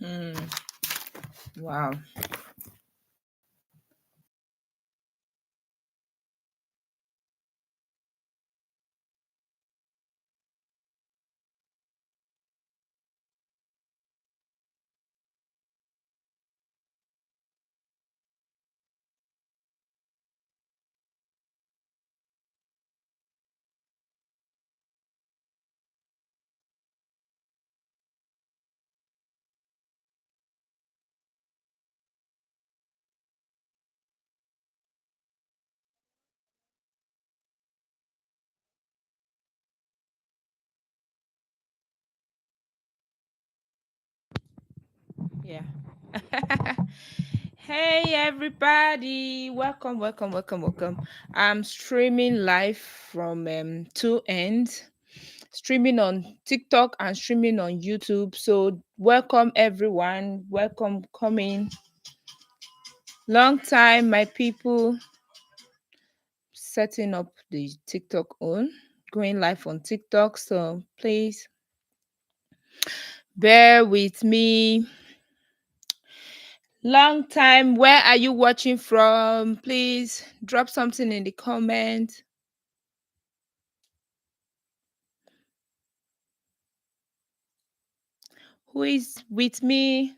Hmm. Wow. Yeah. Hey everybody, welcome. I'm streaming live from two ends, streaming on TikTok and streaming on YouTube. So welcome everyone, welcome coming. Long time, my people, setting up the TikTok on, going live on TikTok. So please bear with me. Long time. Where are you watching from? Please drop something in the comment. Who is with me?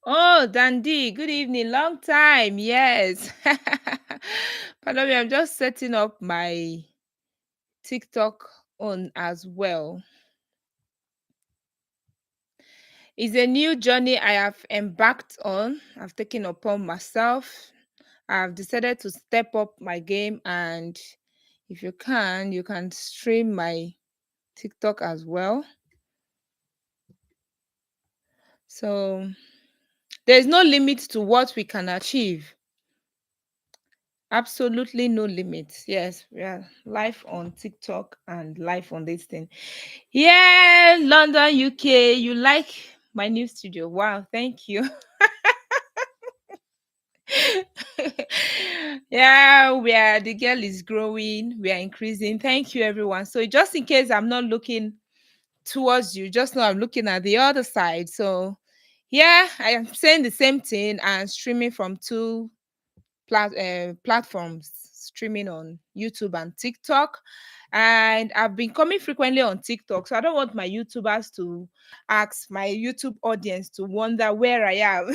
Oh, Dandy. Good evening. Long time. Yes. Pardon me. I'm just setting up my TikTok on as well. It's a new journey I have embarked on. I've taken upon myself. I've decided to step up my game, and if you can stream my TikTok as well. So there's no limit to what we can achieve. Absolutely no limits. Yes, we are live on TikTok and live on this thing. Yeah, London, UK. You like my new studio? Wow, thank you. Yeah, the girl is growing, we are increasing. Thank you, everyone. So just in case I'm not looking towards you, just know I'm looking at the other side. So yeah, I am saying the same thing and streaming from two platforms, streaming on YouTube and TikTok. And I've been coming frequently on TikTok, so I don't want my YouTubers to ask my YouTube audience to wonder where I am.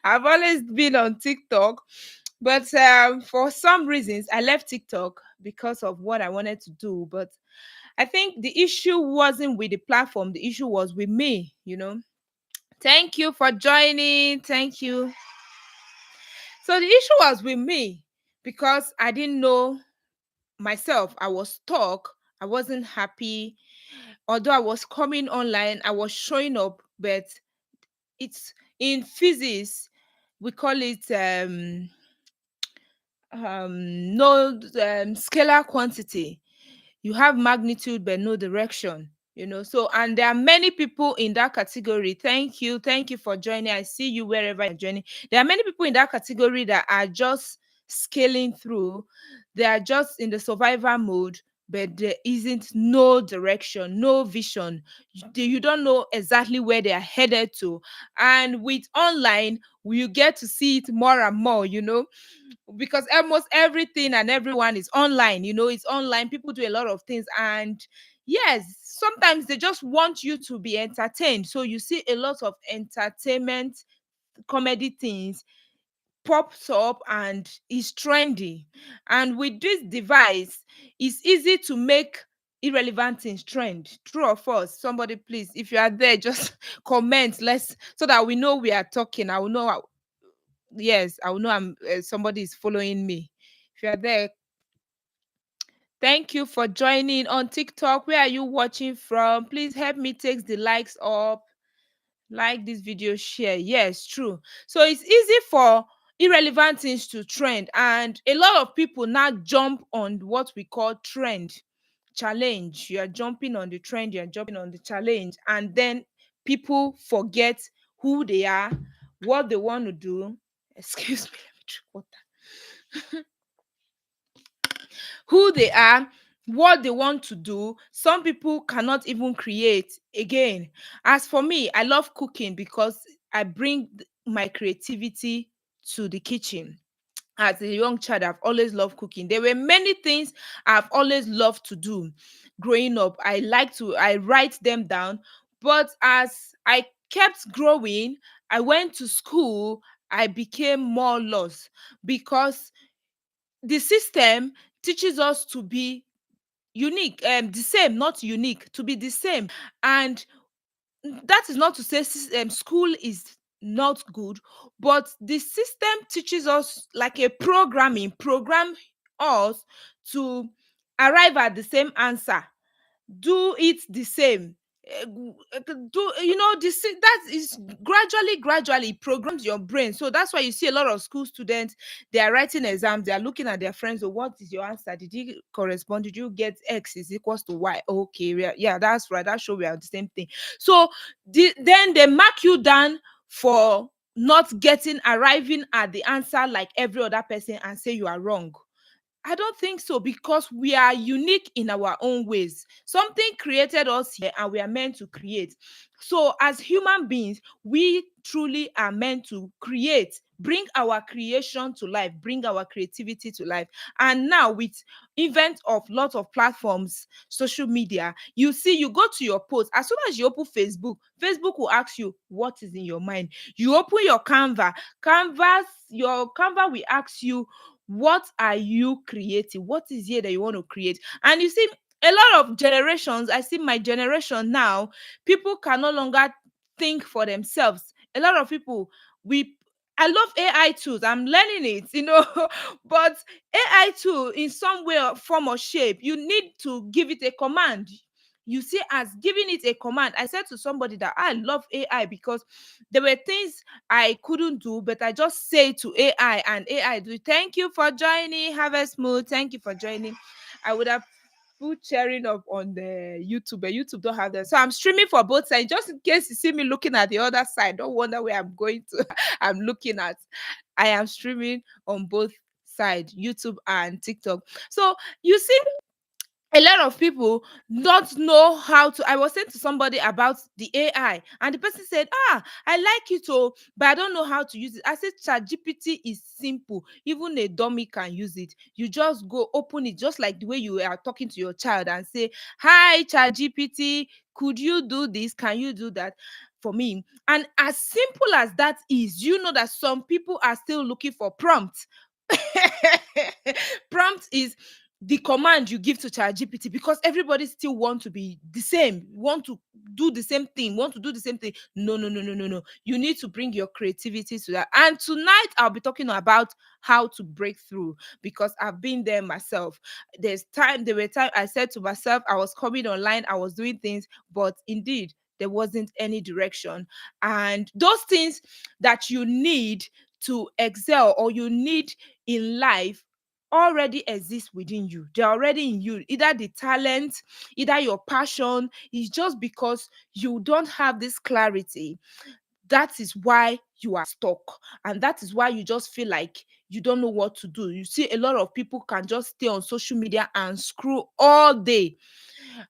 I've always been on TikTok, but for some reasons, I left TikTok because of what I wanted to do. But I think the issue wasn't with the platform, the issue was with me. Thank you for joining. Thank you. So the issue was with me because I didn't know myself. I was stuck. I wasn't happy. Although I was coming online, I was showing up, but it's in physics, we call it no scalar quantity. You have magnitude but no direction. So, and there are many people in that category. Thank you for joining. I see you wherever you're joining. There are many people in that category that are just scaling through. They are just in the survivor mode, but there isn't no direction, no vision. You don't know exactly where they are headed to. And with online, you get to see it more and more. Because almost everything and everyone is online. It's online. People do a lot of things, and yes, sometimes they just want you to be entertained, so you see a lot of entertainment comedy things pops up and is trendy. And with this device, it's easy to make irrelevant things trend. True or false? Somebody, please, if you are there, just comment. Let's so that we know we are talking. I will know. Yes, I will know somebody is following me. If you are there, thank you for joining on TikTok. Where are you watching from? Please help me take the likes up. Like this video, share. Yes, true. So it's easy for irrelevant things to trend, and a lot of people now jump on what we call trend challenge. You are jumping on the trend, you are jumping on the challenge, and then people forget who they are, what they want to do. Excuse me, let me drink water. Who they are, what they want to do. Some people cannot even create again. As for me, I love cooking because I bring my creativity to the kitchen. As a young child, I've always loved cooking. There were many things I've always loved to do growing up. I write them down. But as I kept growing, I went to school, I became more lost because the system teaches us to be unique, the same, not unique, to be the same. And that is not to say school is not good, but the system teaches us like a program us to arrive at the same answer, do it the same. Do you know this? That is gradually programs your brain. So that's why you see a lot of school students, they are writing exams, they are looking at their friends. So what is your answer? Did you correspond? Did you get X is equals to Y? Okay, yeah, that's right. That show we are the same thing. So then they mark you down for not getting arriving at the answer like every other person and say you are wrong. I don't think so, because we are unique in our own ways. Something created us here and we are meant to create. So, as human beings, we truly are meant to create, bring our creation to life, bring our creativity to life. And now, with event of lots of platforms, social media, you see, you go to your post. As soon as you open Facebook, Facebook will ask you what is in your mind. You open your your Canva will ask you, what are you creating? What is here that you want to create? And you see, a lot of generations, I see my generation now, people can no longer think for themselves. A lot of people, we I love AI tools. I'm learning it, but AI tool in some way or form or shape, you need to give it a command. You see, as giving it a command, I said to somebody that I love AI because there were things I couldn't do, but I just say to AI and AI do. Thank you for joining. Have a smooth. Thank you for joining. I would have put sharing up on the YouTube, but YouTube don't have that. So I'm streaming for both sides. Just in case you see me looking at the other side, don't wonder where I'm going to. I'm looking at. I am streaming on both sides, YouTube and TikTok. So you see, a lot of people don't know how to. I was saying to somebody about the AI, and the person said, I like it, oh, but I don't know how to use it. I said, ChatGPT is simple. Even a dummy can use it. You just go open it, just like the way you are talking to your child and say, hi, ChatGPT, could you do this? Can you do that for me? And as simple as that is, you know that some people are still looking for prompt. Prompt is the command you give to ChatGPT, because everybody still want to be the same, want to do the same thing, want to do the same thing. No, no, no, no, no, no. You need to bring your creativity to that. And tonight I'll be talking about how to break through, because I've been there myself. There were time I said to myself, I was coming online, I was doing things, but indeed there wasn't any direction. And those things that you need to excel or you need in life already exist within you. They're already in you. Either the talent, either your passion. It's just because you don't have this clarity. That is why you are stuck. And that is why you just feel like you don't know what to do. You see, a lot of people can just stay on social media and scroll all day.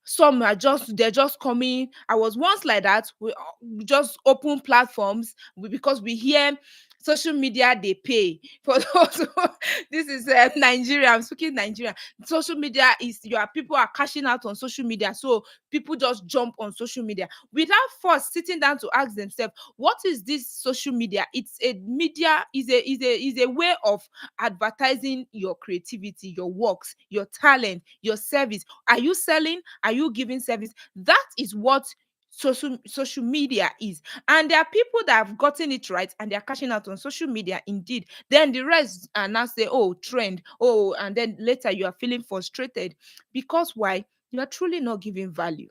Some are just they're just coming. I was once like that. We just open platforms because we hear social media they pay for those. This is Nigeria. I'm speaking Nigeria. Social media is your people are cashing out on social media, so people just jump on social media without first sitting down to ask themselves, what is this social media? It's a media, is a way of advertising your creativity, your works, your talent, your service. Are you selling? Are you giving service? That is what social media is. And there are people that have gotten it right and they're cashing out on social media indeed. Then the rest are now say, oh, trend, oh, and then later you are feeling frustrated. Because why? You are truly not giving value.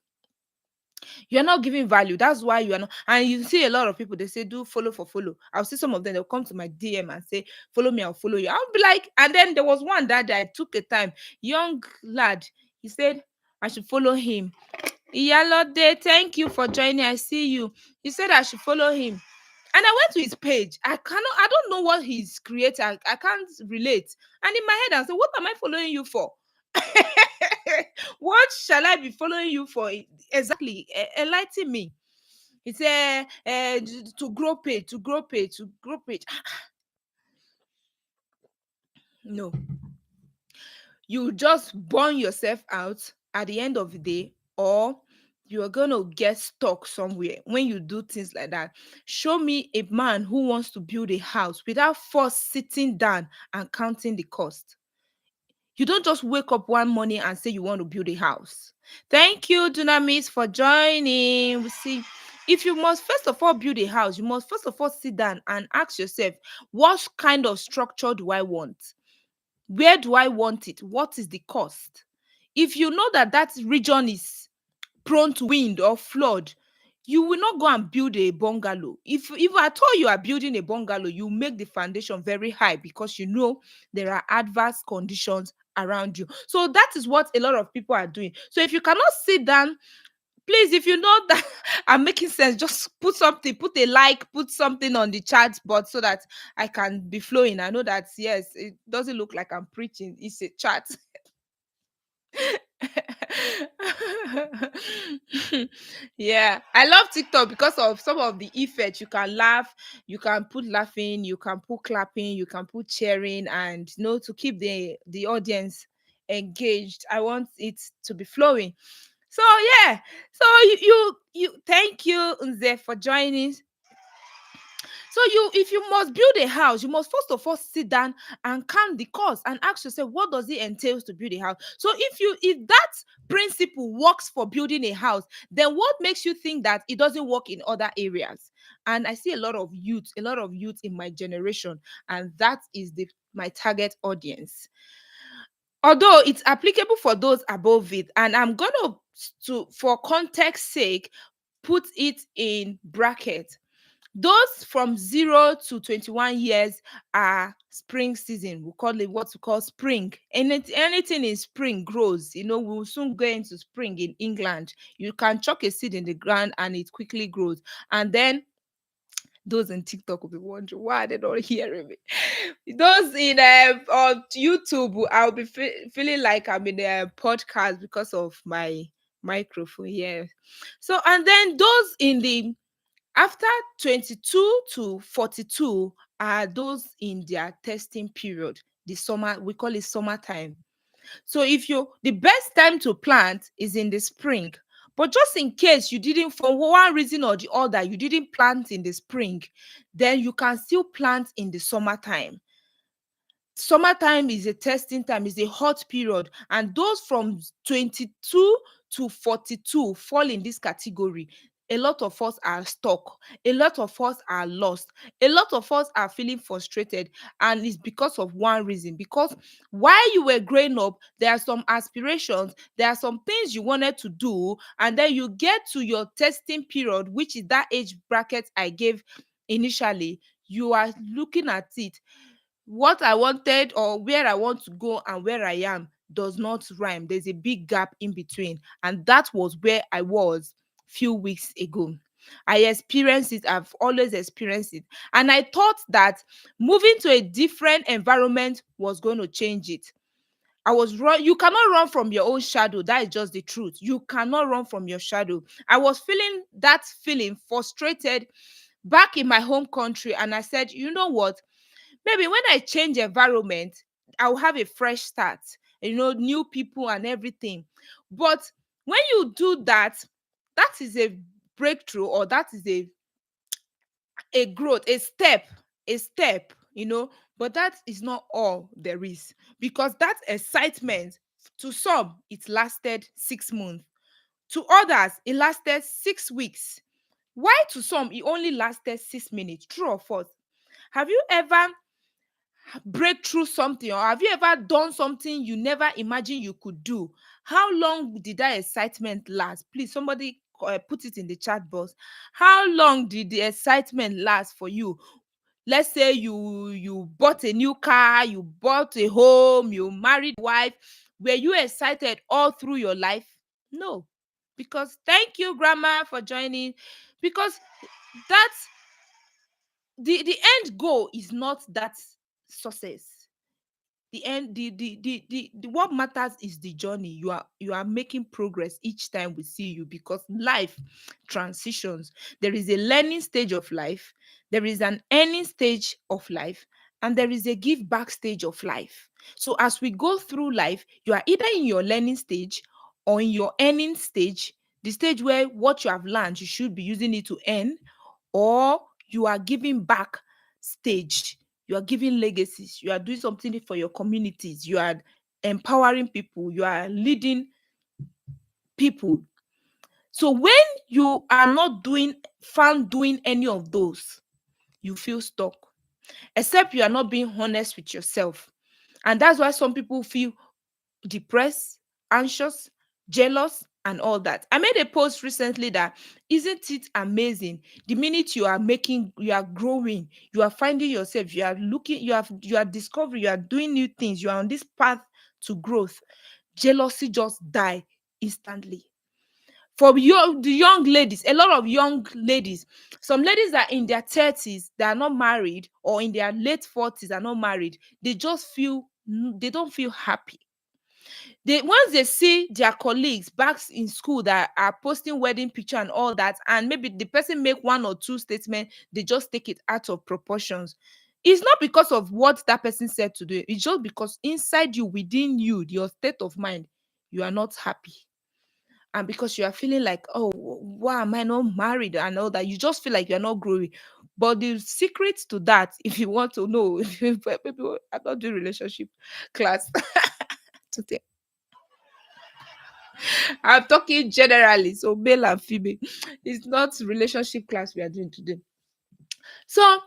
You're not giving value. That's why you are not. And you see a lot of people, they say, do follow for follow. I'll see some of them, they'll come to my DM and say, follow me, I'll follow you. I'll be like, and then there was one that I took a time, young lad, he said, I should follow him. Iyalode, thank you for joining. I see you. He said I should follow him. And I went to his page. I don't know what he's created. I can't relate. And in my head, I said, what am I following you for? What shall I be following you for? Exactly. Enlighten me. He said, to grow pay, to grow pay, to grow pay. No, you just burn yourself out at the end of the day, or you're gonna get stuck somewhere when you do things like that. Show me a man who wants to build a house without first sitting down and counting the cost. You don't just wake up one morning and say you want to build a house. Thank you, Dunamis, for joining. We see, if you must first of all build a house, you must first of all sit down and ask yourself, what kind of structure do I want? Where do I want it? What is the cost? If you know that that region is prone to wind or flood, you will not go and build a bungalow. If at all you are building a bungalow, you make the foundation very high because you know there are adverse conditions around you. So that is what a lot of people are doing. So if you cannot sit down, please, if you know that I'm making sense, just put something, put a like, put something on the chat board so that I can be flowing. I know that, yes, it doesn't look like I'm preaching, it's a chat. Yeah, I love TikTok because of some of the effects. You can laugh, you can put laughing, you can put clapping, you can put cheering, and to keep the audience engaged. I want it to be flowing. So yeah, so you thank you, Nze, for joining. So if you must build a house, you must first of all sit down and count the cost and ask yourself, what does it entail to build a house? So if that principle works for building a house, then what makes you think that it doesn't work in other areas? And I see a lot of youth in my generation, and that is my target audience. Although it's applicable for those above it, and I'm gonna, to for context sake, put it in bracket. Those from 0 to 21 years are spring season. We call it what we call spring. Anything in spring grows. We'll soon go into spring in England. You can chuck a seed in the ground and it quickly grows. And then those in TikTok will be wondering why they're not hearing me. Those in on YouTube, I'll be feeling like I'm in a podcast because of my microphone. Yeah. So, and then those in the after 22 to 42 are those in their testing period, the summer, we call it summertime. So the best time to plant is in the spring. But just in case you didn't, for one reason or the other, you didn't plant in the spring, then you can still plant in the summertime. Summertime is a testing time, is a hot period, and those from 22 to 42 fall in this category. A lot of us are stuck, a lot of us are lost, a lot of us are feeling frustrated, and it's because of one reason. Because while you were growing up, there are some aspirations, there are some things you wanted to do, and then you get to your testing period, which is that age bracket I gave initially. You are looking at it, what I wanted or where I want to go and where I am does not rhyme. There's a big gap in between. And that was where I was few weeks ago. I experienced it. I've always experienced it. And I thought that moving to a different environment was going to change it. You cannot run from your own shadow. That is just the truth. You cannot run from your shadow. I was feeling that feeling frustrated back in my home country. And I said, you know what? Maybe when I change environment, I'll have a fresh start, new people and everything. But when you do that, that is a breakthrough, or that is a growth, a step. But that is not all there is, because that excitement, to some it lasted 6 months, to others it lasted 6 weeks. Why to some it only lasted 6 minutes? True or false? Have you ever break through something, or have you ever done something you never imagined you could do? How long did that excitement last? Please, somebody put it in the chat box. How long did the excitement last for you? Let's say you bought a new car, you bought a home, you married wife. Were you excited all through your life? No. Because, thank you, grandma, for joining. Because that's the end goal is not that success. The end, what matters is the journey. You are making progress each time we see you, because life transitions. There is a learning stage of life, there is an earning stage of life, and there is a give back stage of life. So as we go through life, you are either in your learning stage or in your earning stage, the stage where what you have learned you should be using it to earn, or you are giving back stage. You are giving legacies, you are doing something for your communities, you are empowering people, you are leading people. So when you are not doing found doing any of those, you feel stuck, except you are not being honest with yourself. And that's why some people feel depressed, anxious, jealous, and all that. I made a post recently that, isn't it amazing? The minute you are growing, you are finding yourself, you are looking, you are discovering, you are doing new things, you are on this path to growth. Jealousy just die instantly. For the young ladies, a lot of young ladies, some ladies are in their 30s, they are not married, or in their late 40s are not married. They just feel, they don't feel happy. They, once they see their colleagues back in school that are posting wedding picture and all that, and maybe the person make one or two statements, they just take it out of proportions. It's not because of what that person said to do, it's just because inside you, within you, your state of mind, you are not happy. And because you are feeling like, oh, why am I not married and all that, you just feel like you're not growing. But the secret to that, if you want to know, if you, people, I'm not doing relationship class today. I'm talking generally, so male and female. It's not relationship class we are doing today. So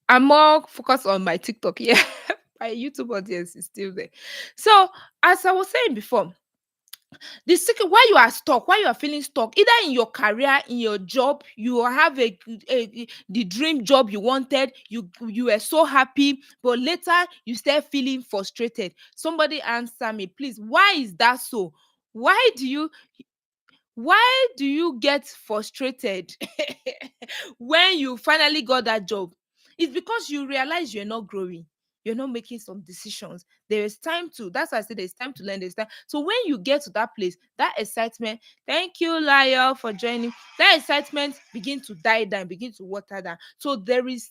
I'm more focused on my TikTok. Yeah, my YouTube audience is still there. So as I was saying before, the secret why you are stuck, why you are feeling stuck, either in your career, in your job, you have the dream job you wanted, you were so happy, but later you start feeling frustrated. Somebody answer me, please. Why is that so? Why do you get frustrated when you finally got that job? It's because you realize you're not growing, you're not making some decisions. There is time to, that's why I said there's time to learn, there's time. So when you get to that place, that excitement, thank you, Lyle, for joining, that excitement begin to die down, begin to water down. So there is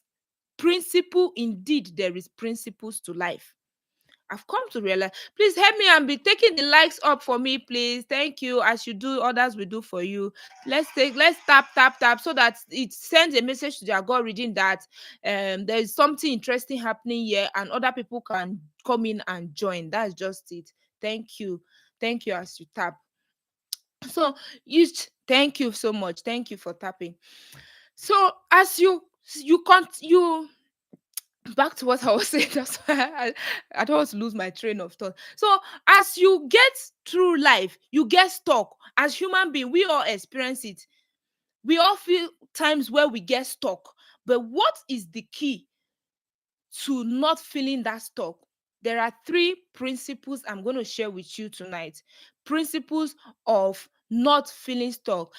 principle, indeed there is principles to life. I've come to realize. Please help me and be taking the likes up for me, please. Thank you. As you do, others will do for you. Let's tap, tap, tap, so that it sends a message to their God reading that there is something interesting happening here, and other people can come in and join. That's just it. Thank you. Thank you as you tap. So thank you so much. Thank you for tapping. So as you back to what I was saying. That's why I don't want to lose my train of thought. So as you get through life, you get stuck. As human being, we all experience it. We all feel times where we get stuck. But what is the key to not feeling that stuck? There are three principles I'm going to share with you tonight. Principles of not feeling stuck.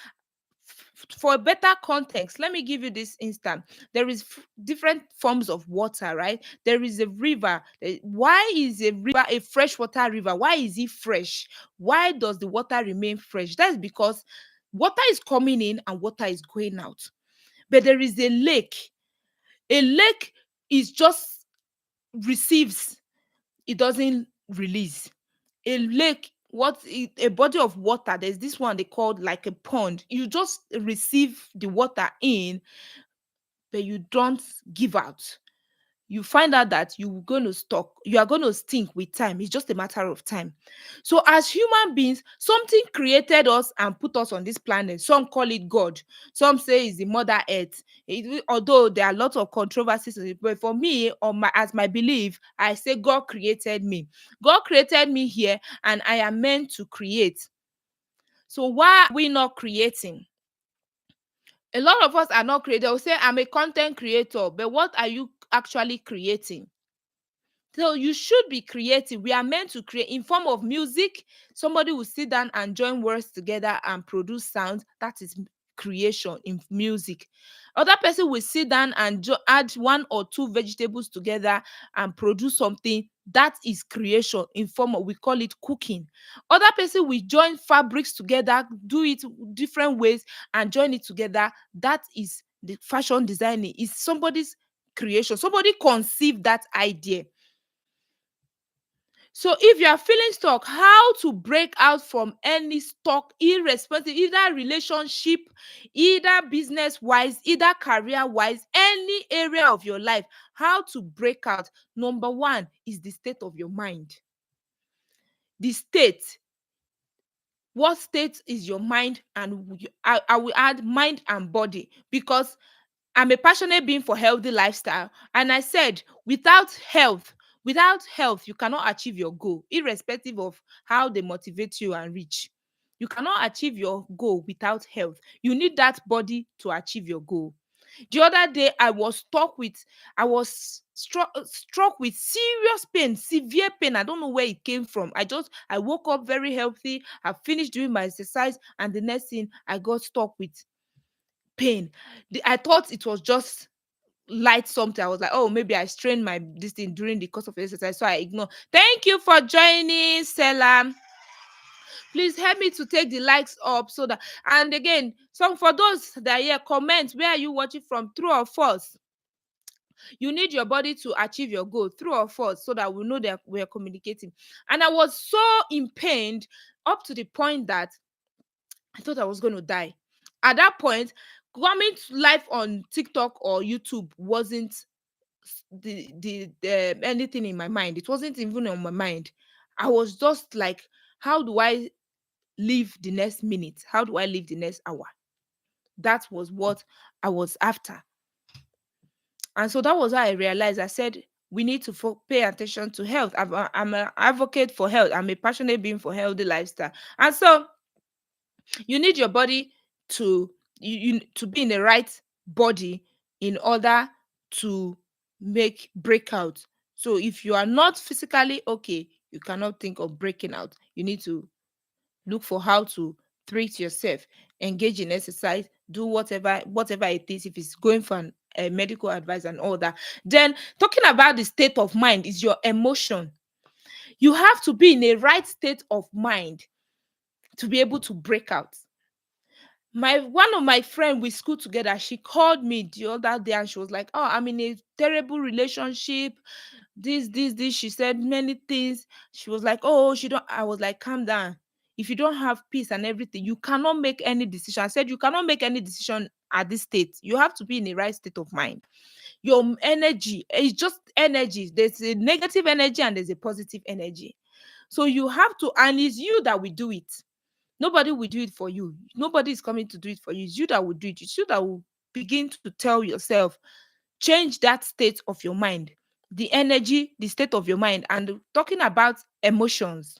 For a better context, let me give you this instant. There is different forms of water, right? There is a river. Why is a river a freshwater river? Why is it fresh? Why does the water remain fresh? That's because water is coming in and water is going out. But there is a lake. A lake is just receives, it doesn't release. A lake, a body of water, there's this one they called like a pond. You just receive the water in, but you don't give out. You find out that you are going to stink with time. It's just a matter of time. So as human beings, something created us and put us on this planet. Some call it God, some say it's the mother earth. Although there are lots of controversies on it, but for me, as my belief, I say God created me. God created me here, and I am meant to create. So why are we not creating? A lot of us are not creators. They will say, I'm a content creator, but what are you actually creating? So you should be creative. We are meant to create in form of music. Somebody will sit down and join words together and produce sound. That is creation in music. Other person will sit down and add one or two vegetables together and produce something that is creation in form of, we call it cooking. Other person will join fabrics together, do it different ways and join it together. That is the fashion designing. Is somebody's creation. Somebody conceived that idea. So if you are feeling stuck, how to break out from any stuck, irresponsible, either relationship, either business wise, either career wise, any area of your life, how to break out. Number one is the state of your mind. The state. What state is your mind? And I will add mind and body, because I'm a passionate being for healthy lifestyle. And I said, without health, you cannot achieve your goal, irrespective of how they motivate you and reach. You cannot achieve your goal without health. You need that body to achieve your goal. The other day, I was struck with serious pain, severe pain. I don't know where it came from. I woke up very healthy. I finished doing my exercise, and the next thing I got stuck with pain. I thought it was just light something. I was like, oh, maybe I strained my this thing during the course of exercise, so I ignore. Thank you for joining, Selam. Please help me to take the likes up so that, and again, so for those that are here, comment, where are you watching from, true or false? You need your body to achieve your goal, true or false, so that we know that we're communicating. And I was so in pain up to the point that I thought I was going to die. At that point, coming to live on TikTok or YouTube wasn't the anything in my mind. It wasn't even on my mind. I was just like, how do I live the next minute? How do I live the next hour? That was what I was after. And so that was how I realized. I said, we need to pay attention to health. I'm an advocate for health. I'm a passionate being for healthy lifestyle. And so you need your body to to be in the right body in order to make breakout. So if you are not physically okay, you cannot think of breaking out. You need to look for how to treat yourself, engage in exercise, do whatever it is. If it's going for a medical advice and all that. Then talking about the state of mind is your emotion. You have to be in a right state of mind to be able to break out. One of my friend, we school together, she called me the other day and she was like, oh, I'm in a terrible relationship, this, she said many things. She was like, oh, she don't. I was like, calm down. If you don't have peace and everything, you cannot make any decision. I said, you cannot make any decision at this state. You have to be in the right state of mind. Your energy is just energy. There's a negative energy and there's a positive energy. So you have to, and it's you that will do it. Nobody will do it for you. Nobody is coming to do it for you. It's you that will do it. It's you that will begin to tell yourself, change that state of your mind, the energy, the state of your mind. And talking about emotions,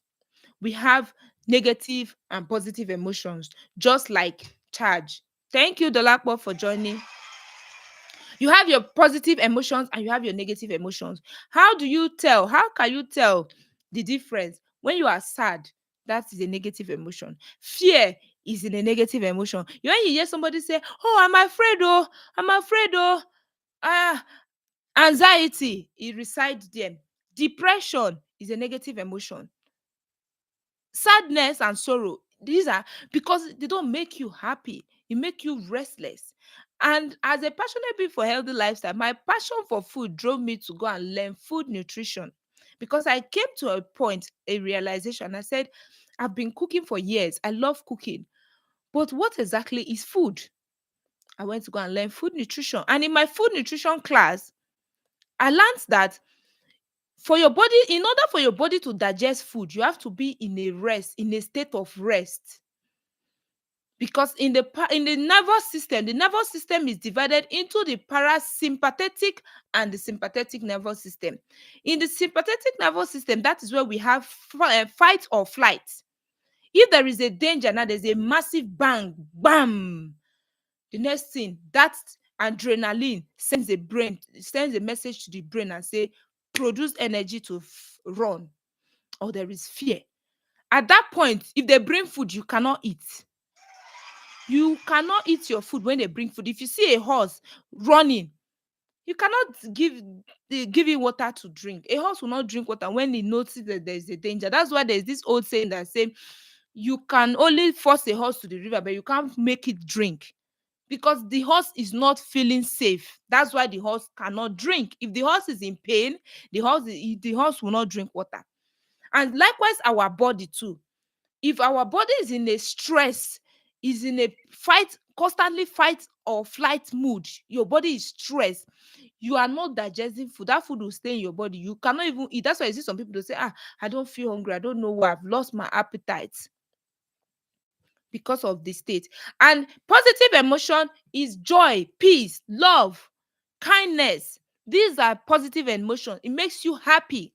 we have negative and positive emotions, just like charge. Thank you, Dolakbo, for joining. You have your positive emotions and you have your negative emotions. How do you tell? How can you tell the difference? When you are sad, that is a negative emotion. Fear is in a negative emotion. When you hear somebody say, oh, I'm afraid, oh, ah, anxiety, it resides there. Depression is a negative emotion. Sadness and sorrow, these are because they don't make you happy, it make you restless. And as a passionate being for healthy lifestyle, my passion for food drove me to go and learn food nutrition, because I came to a point, a realization. I said, I've been cooking for years, I love cooking, but what exactly is food? I went to go and learn food nutrition, and in my food nutrition class, I learned that for your body, in order for your body to digest food, you have to be in a state of rest. Because in the nervous system is divided into the parasympathetic and the sympathetic nervous system. In the sympathetic nervous system, that is where we have fight or flight. If there is a danger, now there's a massive bang, bam. The next thing, that adrenaline sends a message to the brain and say, produce energy to run. Or there is fear. At that point, if they bring food, you cannot eat. You cannot eat your food when they bring food. If you see a horse running, you cannot give it water to drink. A horse will not drink water when it notices that there's a danger. That's why there's this old saying that say you can only force a horse to the river, but you can't make it drink, because the horse is not feeling safe. That's why the horse cannot drink. If the horse is in pain, the horse will not drink water. And likewise, our body too. If our body is in a stress, is in a fight, constantly fight or flight mood, your body is stressed, you are not digesting food, that food will stay in your body, you cannot even eat. That's why you see some people, they say, I don't feel hungry, I don't know why, I've lost my appetite, because of the state. And positive emotion is joy, peace, love, kindness. These are positive emotions. It makes you happy.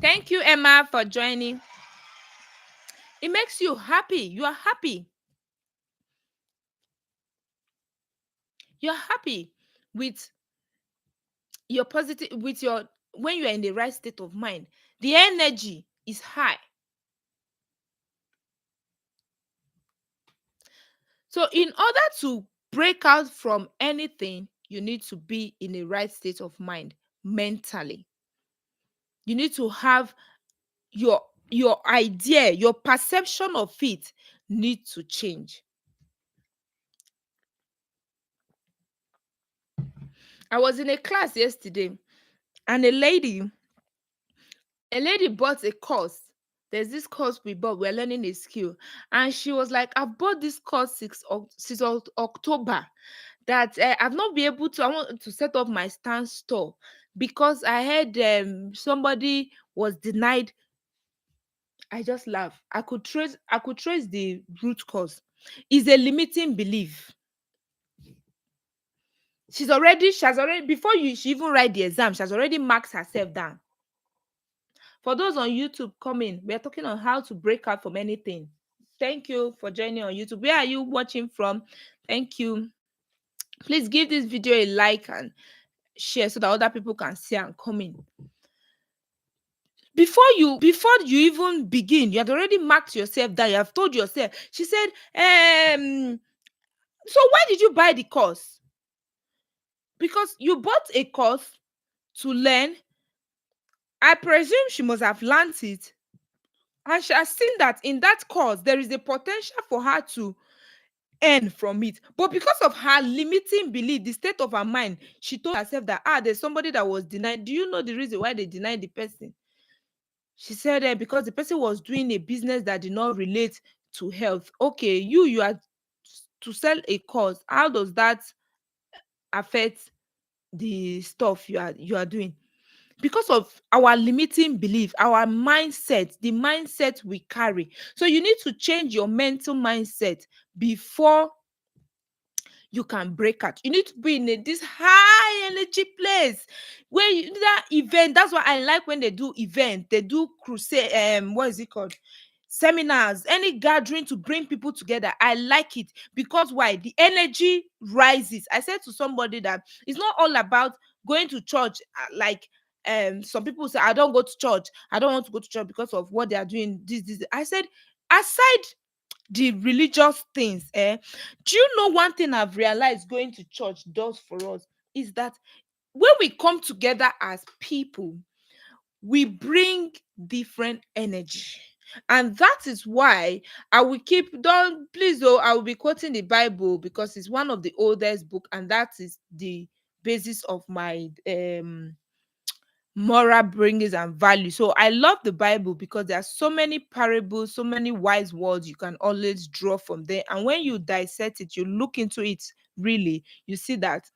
Thank you, Emma, for joining. It makes you happy. You are happy. You're happy with your positive, with your, when you are in the right state of mind. The energy is high. So, in order to break out from anything, you need to be in a right state of mind mentally. You need to have your idea, your perception of it need to change. I was in a class yesterday, and a lady bought a course. There's this course we bought, we're learning a skill, and she was like, I've bought this course since October, that I've not been able to, I want to set up my stand store, because I heard somebody was denied. I just laugh. I could trace the root cause. Is a limiting belief. She has already, before she even write the exam, she has already marked herself down. For those on YouTube coming, we are talking on how to break out from anything. Thank you for joining on YouTube. Where are you watching from? Thank you. Please give this video a like and share so that other people can see and come in. Before you even begin, you had already marked yourself down. You have told yourself. She said, so why did you buy the course? Because you bought a course to learn. I presume she must have learned it, and she has seen that in that course there is a potential for her to earn from it. But because of her limiting belief, the state of her mind, she told herself that there's somebody that was denied. Do you know the reason why they denied the person? She said because the person was doing a business that did not relate to health. Okay, you are to sell a course. How does that affect the stuff you are doing? Because of our limiting belief, our mindset, the mindset we carry. So you need to change your mental mindset before you can break out. You need to be in this high energy place where that event. That's why I like when they do event, they do crusade, what is it called? Seminars, any gathering to bring people together. I like it because why? The energy rises. I said to somebody that it's not all about going to church, like some people say, I don't go to church, I don't want to go to church because of what they are doing. This. I said, aside the religious things, do you know one thing I've realized going to church does for us is that when we come together as people, we bring different energy. And that is why I will keep, don't please though, I will be quoting the Bible because it's one of the oldest book, and that is the basis of my moral bringings and value. So I love the Bible because there are so many parables, so many wise words you can always draw from there. And when you dissect it, you look into it really, you see that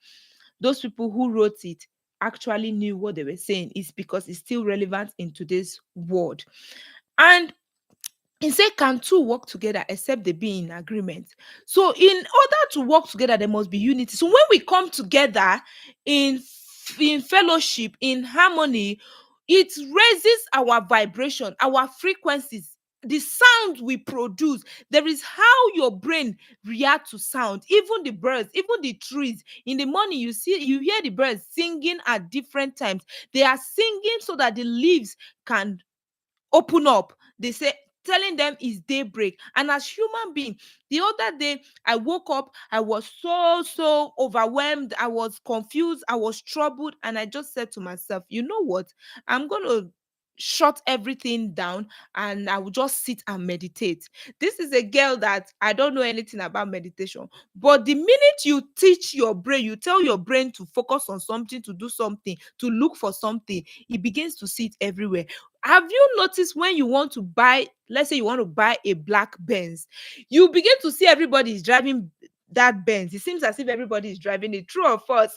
those people who wrote it actually knew what they were saying. It's because it's still relevant in today's world. And he said, can two work together except they be in agreement? So, in order to work together, there must be unity. So, when we come together in fellowship, in harmony, it raises our vibration, our frequencies, the sound we produce. There is how your brain react to sound. Even the birds, even the trees. In the morning, you hear the birds singing at different times. They are singing so that the leaves can open up. they say, telling them is daybreak. And as human being, the other day I woke up, I was so overwhelmed, I was confused, I was troubled, and I just said to myself, you know what, I'm going to shut everything down and I will just sit and meditate. This is a girl that I don't know anything about meditation, but the minute you teach your brain, you tell your brain to focus on something, to do something, to look for something, it begins to see it everywhere. Have you noticed when you want to buy, let's say you want to buy a black Benz, you begin to see everybody is driving that Benz. It seems as if everybody is driving it. True or false?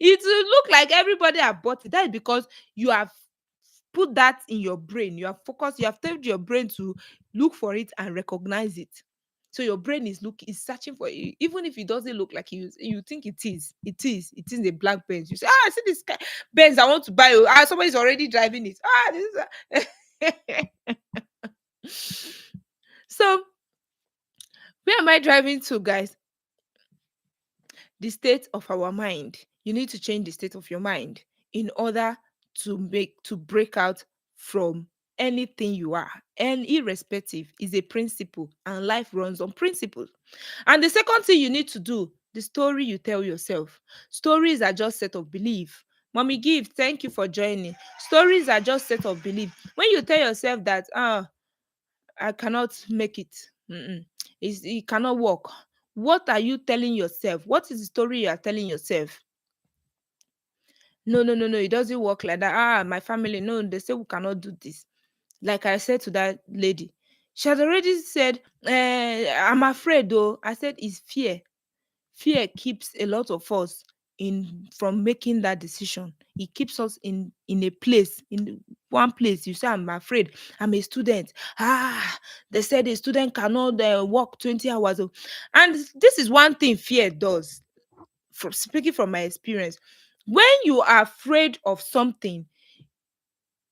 It will look like everybody have bought it. That is because you have put that in your brain. You have focused, you have told your brain to look for it and recognize it. So your brain is searching for it. Even if it doesn't look like you think it is. It is a black Benz. You say, I see this Benz I want to buy. Oh, somebody's already driving it. This is so where am I driving to, guys? The state of our mind. You need to change the state of your mind in order to break out from anything you are. And irrespective is a principle, and life runs on principles. And the second thing you need to do, the story you tell yourself. Stories are just set of belief. Mommy Give, thank you for joining. Stories are just set of belief. When you tell yourself that I cannot make it. It cannot work. What are you telling yourself? What is the story you are telling yourself? No, no, no, no. It doesn't work like that. My family, no, they say we cannot do this. Like I said to that lady, she had already said, I'm afraid though. I said, it's fear. Fear keeps a lot of us in from making that decision. It keeps us in a place, in one place. You say, I'm afraid, I'm a student. They said a student cannot work 20 hours. And this is one thing fear does. From speaking from my experience, when you are afraid of something,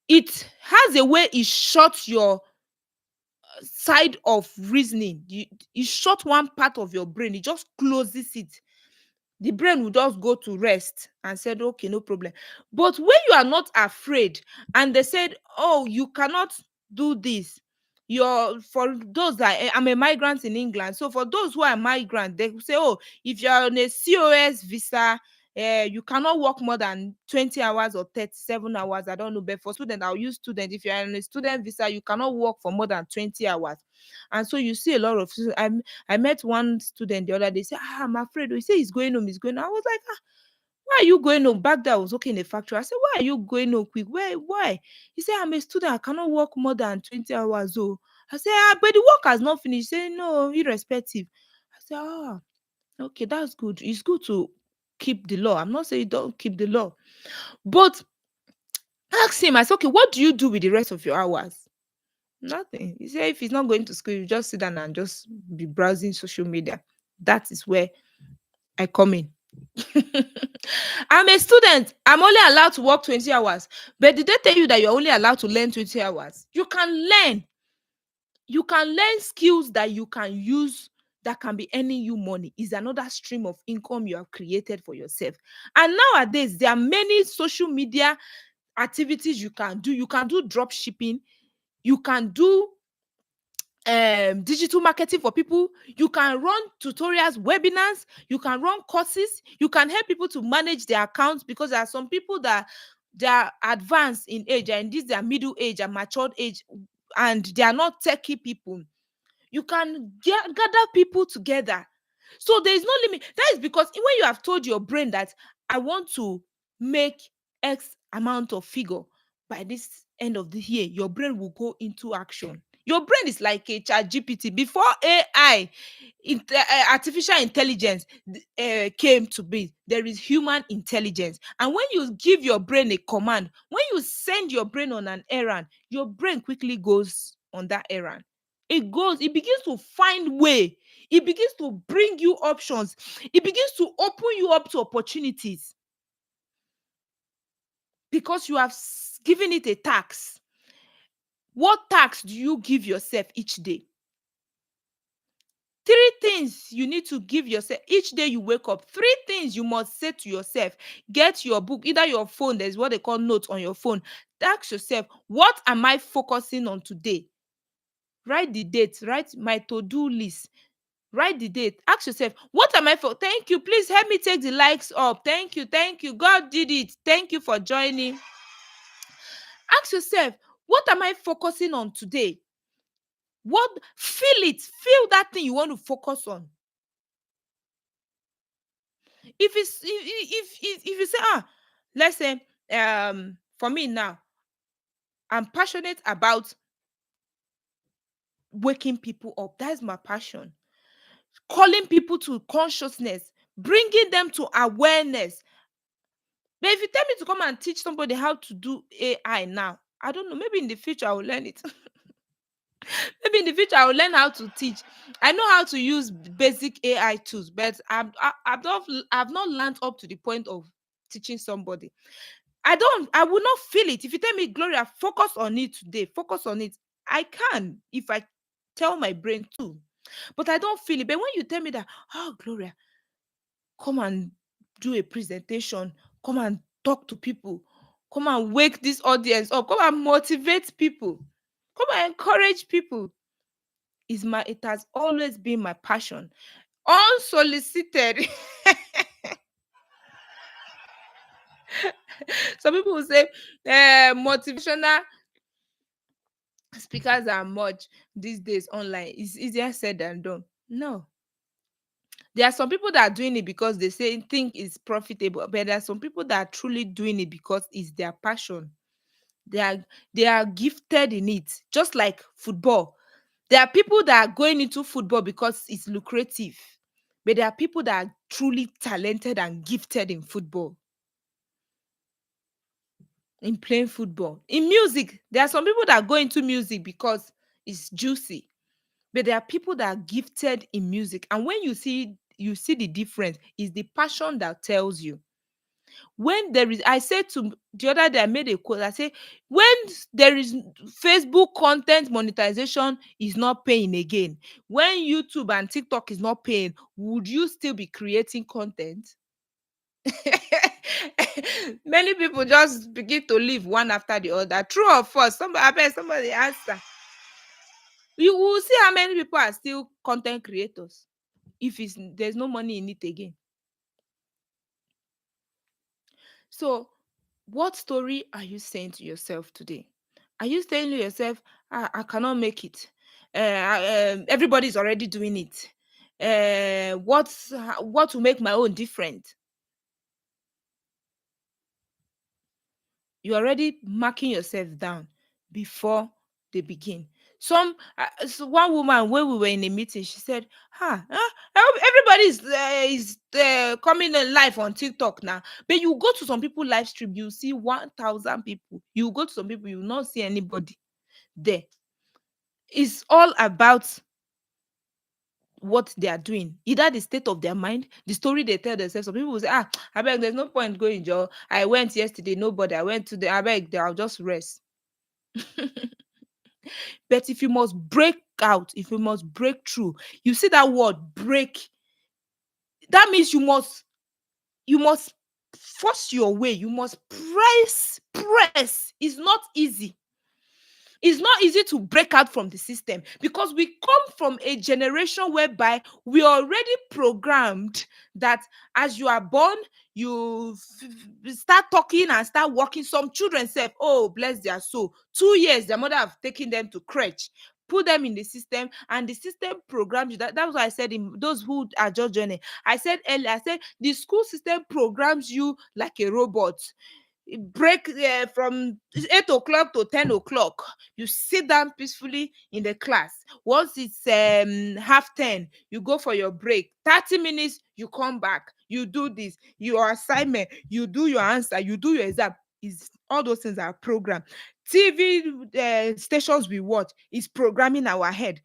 it has a way it shuts your side of reasoning. You shut one part of your brain, it just closes it. The brain will just go to rest and said, okay, no problem. But when you are not afraid and they said, oh, you cannot do this, you're for those that I'm a migrant in England. So for those who are migrant, they say, oh, if you're on a COS visa, you cannot work more than 20 hours or 37 hours. I don't know. But for student, I'll use student. If you're on a student visa, you cannot work for more than 20 hours. And so you see a lot of I met one student the other day. Say, I'm afraid. He said he's going home. He's going home. I was like, why are you going home? Back there, I was working in a factory. I said, why are you going home quick? Why? He said, I'm a student. I cannot work more than 20 hours. Oh, I said, but the work has not finished. He said, no, irrespective. I said, okay, that's good. It's good to keep the law. I'm not saying don't keep the law. But ask him, I said, okay, what do you do with the rest of your hours? Nothing. He said, if he's not going to school, you just sit down and just be browsing social media. That is where I come in. I'm a student. I'm only allowed to work 20 hours. But did they tell you that you're only allowed to learn 20 hours? You can learn. You can learn skills that you can use that can be earning you money. Is another stream of income you have created for yourself. And nowadays, there are many social media activities you can do. You can do drop shipping. You can do digital marketing for people. You can run tutorials, webinars. You can run courses. You can help people to manage their accounts, because there are some people that they are advanced in age and this their middle age and matured age, and they are not techie people. You can gather people together. So there is no limit. That is because when you have told your brain that I want to make X amount of figure by this end of the year, your brain will go into action. Your brain is like a chat GPT. Before AI, artificial intelligence came to be, there is human intelligence. And when you give your brain a command, when you send your brain on an errand, your brain quickly goes on that errand. It begins to find way. It begins to bring you options. It begins to open you up to opportunities because you have given it a task. What task do you give yourself each day? Three things you need to give yourself each day you wake up. Three things you must say to yourself. Get your book, either your phone, there's what they call notes on your phone. Ask yourself, what am I focusing on today? Write the date, write my to-do list. Write the date. Ask yourself, what am I for? Thank you. Please help me take the likes up. Thank you. Thank you. God did it. Thank you for joining. Ask yourself, what am I focusing on today? What feel it. Feel that thing you want to focus on. If you say, let's say, for me now, I'm passionate about waking people up. That's my passion. Calling people to consciousness, bringing them to awareness. But if you tell me to come and teach somebody how to do AI now, I don't know. Maybe in the future I will learn it. Maybe in the future I will learn how to teach. I know how to use basic AI tools, but I've not learned up to the point of teaching somebody. I will not feel it. If you tell me, Gloria, focus on it today, focus on it. I can if I tell my brain to, but I don't feel it. But when you tell me that, oh, Gloria, come and do a presentation, come and talk to people, come and wake this audience up, come and motivate people, come and encourage people. It has always been my passion. Unsolicited. Some people will say motivational speakers are much these days online. It's easier said than done. No. There are some people that are doing it because they think it's profitable, but there are some people that are truly doing it because it's their passion. They are gifted in it, just like football. There are people that are going into football because it's lucrative, but there are people that are truly talented and gifted in football, in playing football. In music, there are some people that go into music because it's juicy, but there are people that are gifted in music. And when you see the difference, is the passion that tells you. When there is, I said to the other day, I made a quote. I say, when there is Facebook content monetization is not paying again, when YouTube and TikTok is not paying, would you still be creating content? Many people just begin to leave one after the other. True or false? Somebody, I bet somebody answer. You will see how many people are still content creators if there's no money in it again. So, what story are you saying to yourself today? Are you saying to yourself, I cannot make it? Everybody's already doing it. What will make my own different? You're already marking yourself down before they begin. So one woman, when we were in a meeting, she said, everybody is coming in live on TikTok now. But you go to some people live stream, you see 1,000 people. You go to some people, you will not see anybody there. It's all about what they are doing, either the state of their mind, the story they tell themselves. Some people will say, I beg, there's no point going, Joe. I went yesterday, nobody. I went today, I beg, I'll just rest. But if you must break out, if you must break through, you see that word break, that means you must force your way, you must press. It's not easy. It's not easy to break out from the system because we come from a generation whereby we are already programmed that as you are born, you start talking and start walking. Some children say, oh, bless their soul. 2 years, their mother have taken them to crèche, put them in the system, and the system programs you. That's why I said, in those who are just joining, I said earlier, I said the school system programs you like a robot. Break from 8 o'clock to 10 o'clock. You sit down peacefully in the class. Once it's half 10, you go for your break. 30 minutes, you come back. You do this. Your assignment. You do your answer. You do your exam. Is all those things are programmed. TV stations we watch is programming our head.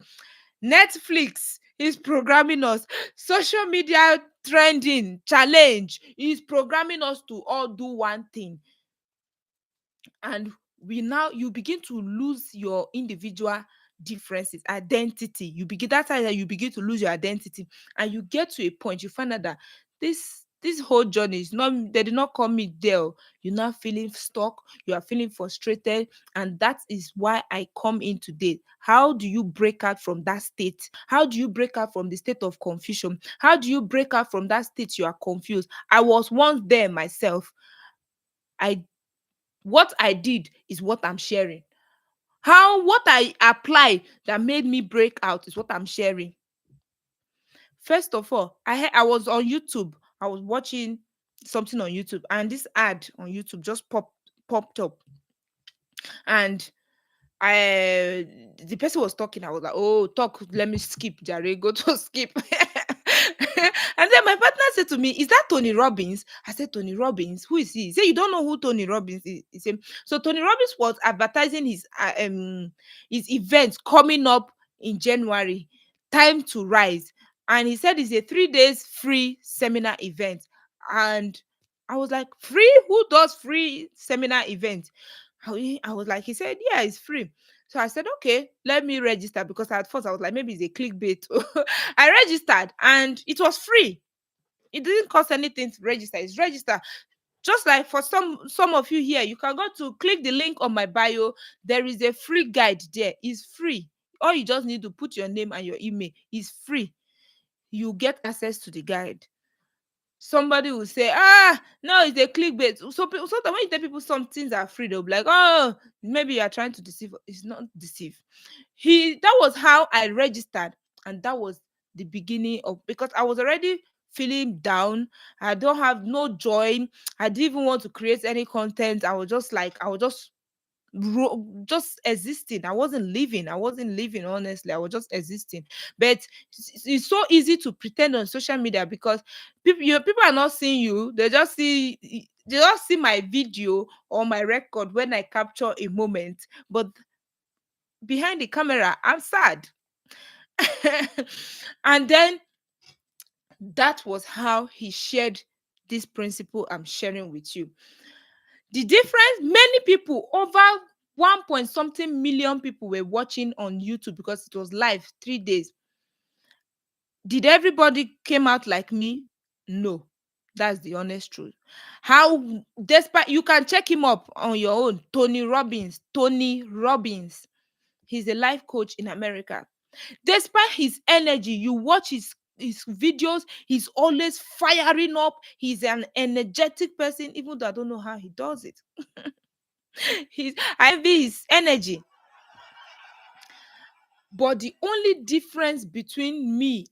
Netflix is programming us. Social media trending challenge is programming us to all do one thing. And you begin to lose your individual differences, identity. You begin that time that you begin to lose your identity, and you get to a point you find out that this whole journey is not, they did not call me there. You're not feeling stuck, you are feeling frustrated, and that is why I come in today. How do you break out from that state? How do you break out from the state of confusion? How do you break out from that state you are confused? I was once there myself. I What I did is what I'm sharing. How what I apply that made me break out is what I'm sharing. First of all, I was on YouTube. I was watching something on YouTube, and this ad on YouTube just popped up, and I the person was talking. I was like, "Oh, talk. Let me skip, Jare. Go to skip." And then my partner said to me, "Is that Tony Robbins?" I said, "Tony Robbins? Who is he?" He said, "You don't know who Tony Robbins is." He said, so Tony Robbins was advertising his event coming up in January, Time to Rise, and he said it's a 3 days free seminar event. And I was like, "Free? Who does free seminar event?" I was like, he said, "Yeah, it's free." So I said, "Okay, let me register," because at first I was like, maybe it's a clickbait. I registered and it was free. It didn't cost anything to register. It's register. Just like for some of you here, you can go to click the link on my bio. There is a free guide there. It's free. All you just need to put your name and your email. It's free. You get access to the guide. Somebody will say, no, it's a clickbait. So sometimes when you tell people some things are free, they'll be like, oh, maybe you are trying to deceive. It's not deceive. That was how I registered, and that was the beginning of, because I was already feeling down. I don't have no joy. I didn't even want to create any content. I was just like, I was just existing. I wasn't living, honestly. I was just existing. But it's so easy to pretend on social media, because people are not seeing you. They just see my video or my record when I capture a moment, but behind the camera I'm sad. And then that was how he shared this principle I'm sharing with you. The difference, many people, over 1 point something million people were watching on YouTube because it was live 3 days. Did everybody came out like me? No. That's the honest truth. How, despite, you can check him up on your own. Tony Robbins. Tony Robbins. He's a life coach in America. Despite his energy, you watch his videos, he's always firing up. He's an energetic person, even though I don't know how he does it. I envy his energy. But the only difference between me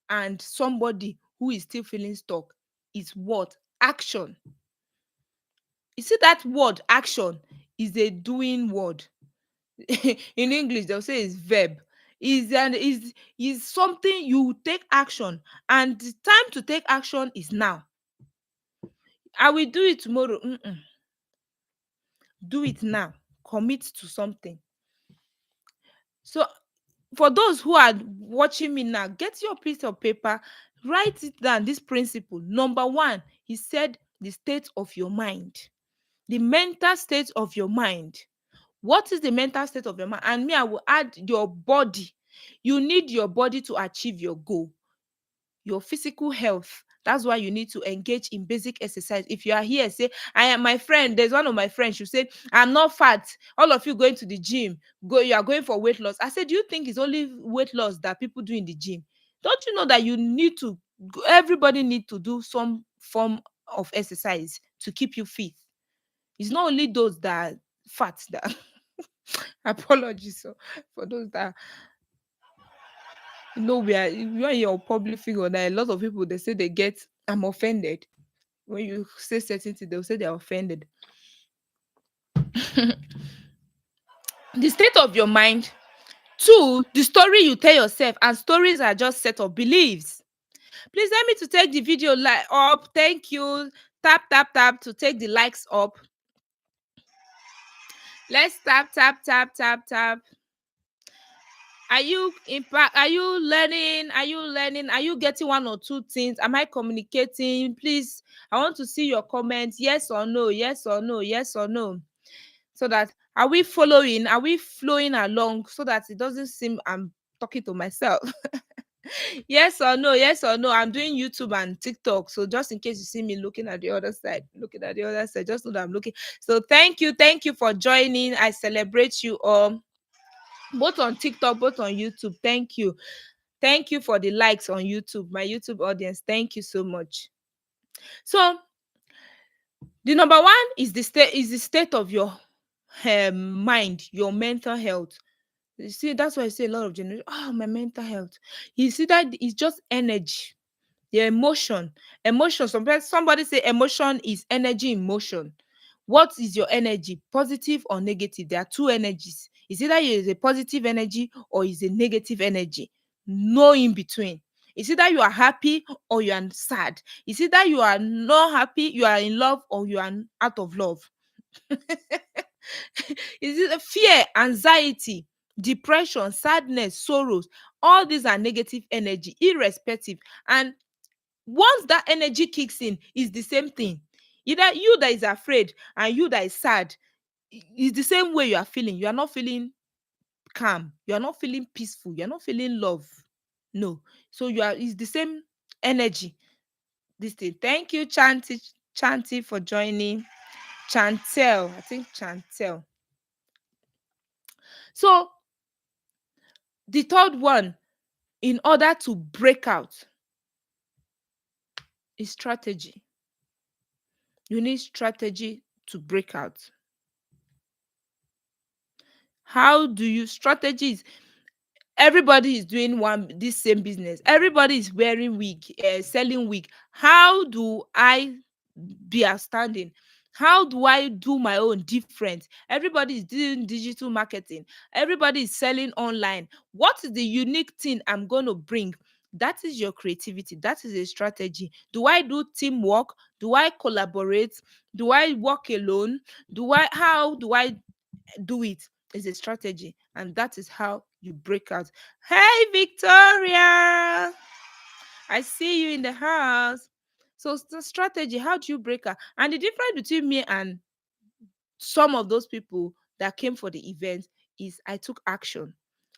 and somebody who is still feeling stuck is what? Action. You see, that word action is a doing word. In English, they'll say it's verb. Is something you take action, and the time to take action is now. I will do it tomorrow. Do it now. Commit to something. So for those who are watching me now, get your piece of paper, write it down. This principle. Number one, he said the state of your mind, the mental state of your mind. What is the mental state of your mind? And me, I will add your body. You need your body to achieve your goal. Your physical health. That's why you need to engage in basic exercise. If you are here, say, I am my friend. There's one of my friends. She said, I'm not fat. All of you going to the gym, you are going for weight loss. I said, do you think it's only weight loss that people do in the gym? Don't you know that you need to, everybody need to do some form of exercise to keep you fit? It's not only those that are fat that apologies for those that, we are your public figure. That a lot of people, they say they get, I'm offended when you say certain things. They'll say they're offended. The state of your mind. Two, the story you tell yourself, and stories are just set of beliefs. Please let me to take the video up. Thank you. Tap tap tap to take the likes up. Let's tap tap tap tap tap. Are you impact? Are you learning? Are you learning? Are you getting one or two things? Am I communicating? Please, I want to see your comments. Yes or no? Yes or no? Yes or no? So that Are we following? Are we flowing along so that it doesn't seem I'm talking to myself? Yes or no? Yes or no? I'm doing YouTube and TikTok. So just in case you see me looking at the other side, looking at the other side, just know that I'm looking. So thank you for joining. I celebrate you all, both on TikTok, both on YouTube. Thank you. Thank you for the likes on YouTube, my YouTube audience. Thank you so much. So the number one is the state of your mind, your mental health. You see, that's why I say a lot of generation. Oh, my mental health. You see that it's just energy. The emotion. Somebody say emotion is energy in motion. What is your energy, positive or negative? There are two energies. It's either is a positive energy or is a negative energy. No in between. It's either you are happy or you are sad. It's either you are not happy, you are in love, or you are out of love. Is it a fear, anxiety, depression, sadness, sorrows? All these are negative energy, irrespective. And once that energy kicks in, it's the same thing. Either you that is afraid and you that is sad, it's the same way you are feeling. You are not feeling calm. You are not feeling peaceful. You are not feeling love. No. So you are. It's the same energy. This thing. Thank you, Chanty, for joining. Chantel, I think Chantel. So the third one, in order to break out, is strategy. You need strategy to break out. How do you strategies? Everybody is doing this same business. Everybody is wearing wig, selling wig. How do I be outstanding? How do I do my own different? Everybody is doing digital marketing. Everybody is selling online. What is the unique thing I'm going to bring? That is your creativity. That is a strategy. Do I do teamwork? Do I collaborate? Do I work alone? How do I do it? Is a strategy, and that is how you break out. Hey, Victoria, I see you in the house. So the strategy, how do you break out? And the difference between me and some of those people that came for the event is I took action.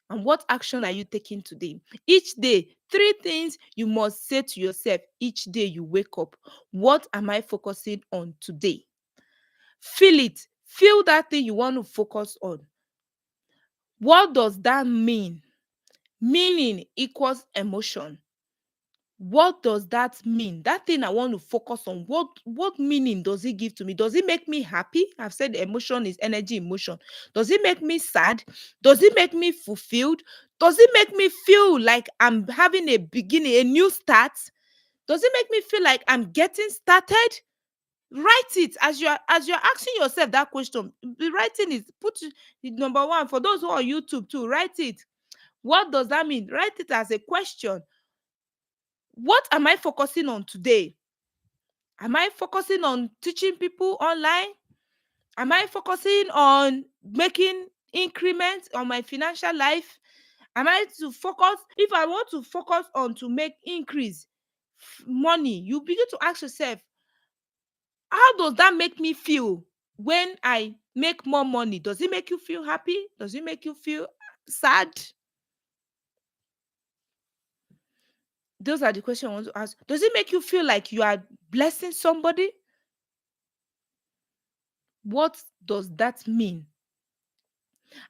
And what action are you taking today? Each day, three things you must say to yourself each day you wake up. What am I focusing on today? Feel it. Feel that thing you want to focus on. What does that mean? Meaning equals emotion. What does that mean? That thing I want to focus on, what meaning does it give to me? Does it make me happy? I've said emotion is energy in motion. Does it make me sad? Does it make me fulfilled? Does it make me feel like I'm having a beginning, a new start? Does it make me feel like I'm getting started? Write it as you're asking yourself that question. Be writing it. Put it number one. For those who are on YouTube too, write it. What does that mean? Write it as a question. What am I focusing on today? Am I focusing on teaching people online? Am I focusing on making increments on my financial life? Am I to focus? If I want to focus on to make increase money, you begin to ask yourself, how does that make me feel when I make more money? Does it make you feel happy? Does it make you feel sad? Those are the questions I want to ask. Does it make you feel like you are blessing somebody? What does that mean?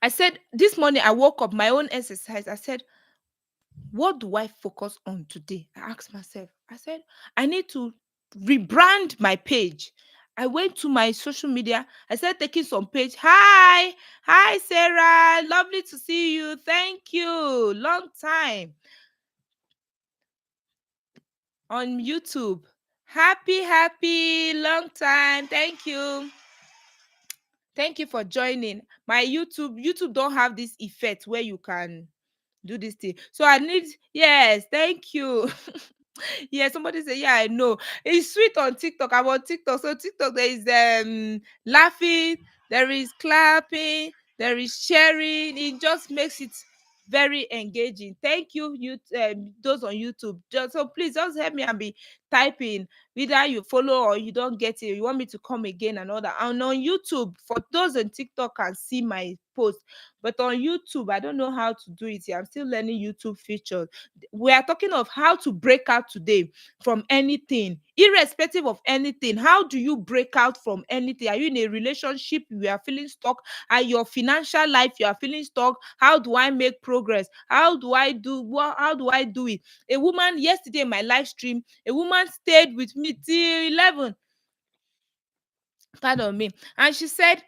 I said this morning I woke up, my own exercise. I said, what do I focus on today? I asked myself, I said, I need to rebrand my page. I went to my social media. I started taking some page. Hi, Sarah. Lovely to see you. Thank you. Long time on YouTube. Happy, long time. Thank you. Thank you for joining. My YouTube don't have this effect where you can do this thing. So I need, yes, thank you. Yeah, somebody say, yeah, I know. It's sweet on TikTok. I'm on TikTok. So TikTok, there is laughing, there is clapping, there is sharing. It just makes it very engaging. Thank you, those on YouTube. So please just help me and be type in either you follow or you don't get it, you want me to come again and all that. And on YouTube, for those on TikTok can see my post, but on YouTube, I don't know how to do it here. I'm still learning YouTube features. We are talking of how to break out today from anything, irrespective of anything. How do you break out from anything? Are you in a relationship, you are feeling stuck? Are your financial life, you are feeling stuck? How do I make progress? How do I do it? A woman yesterday in my live stream, a woman stayed with me till 11, pardon me, and she said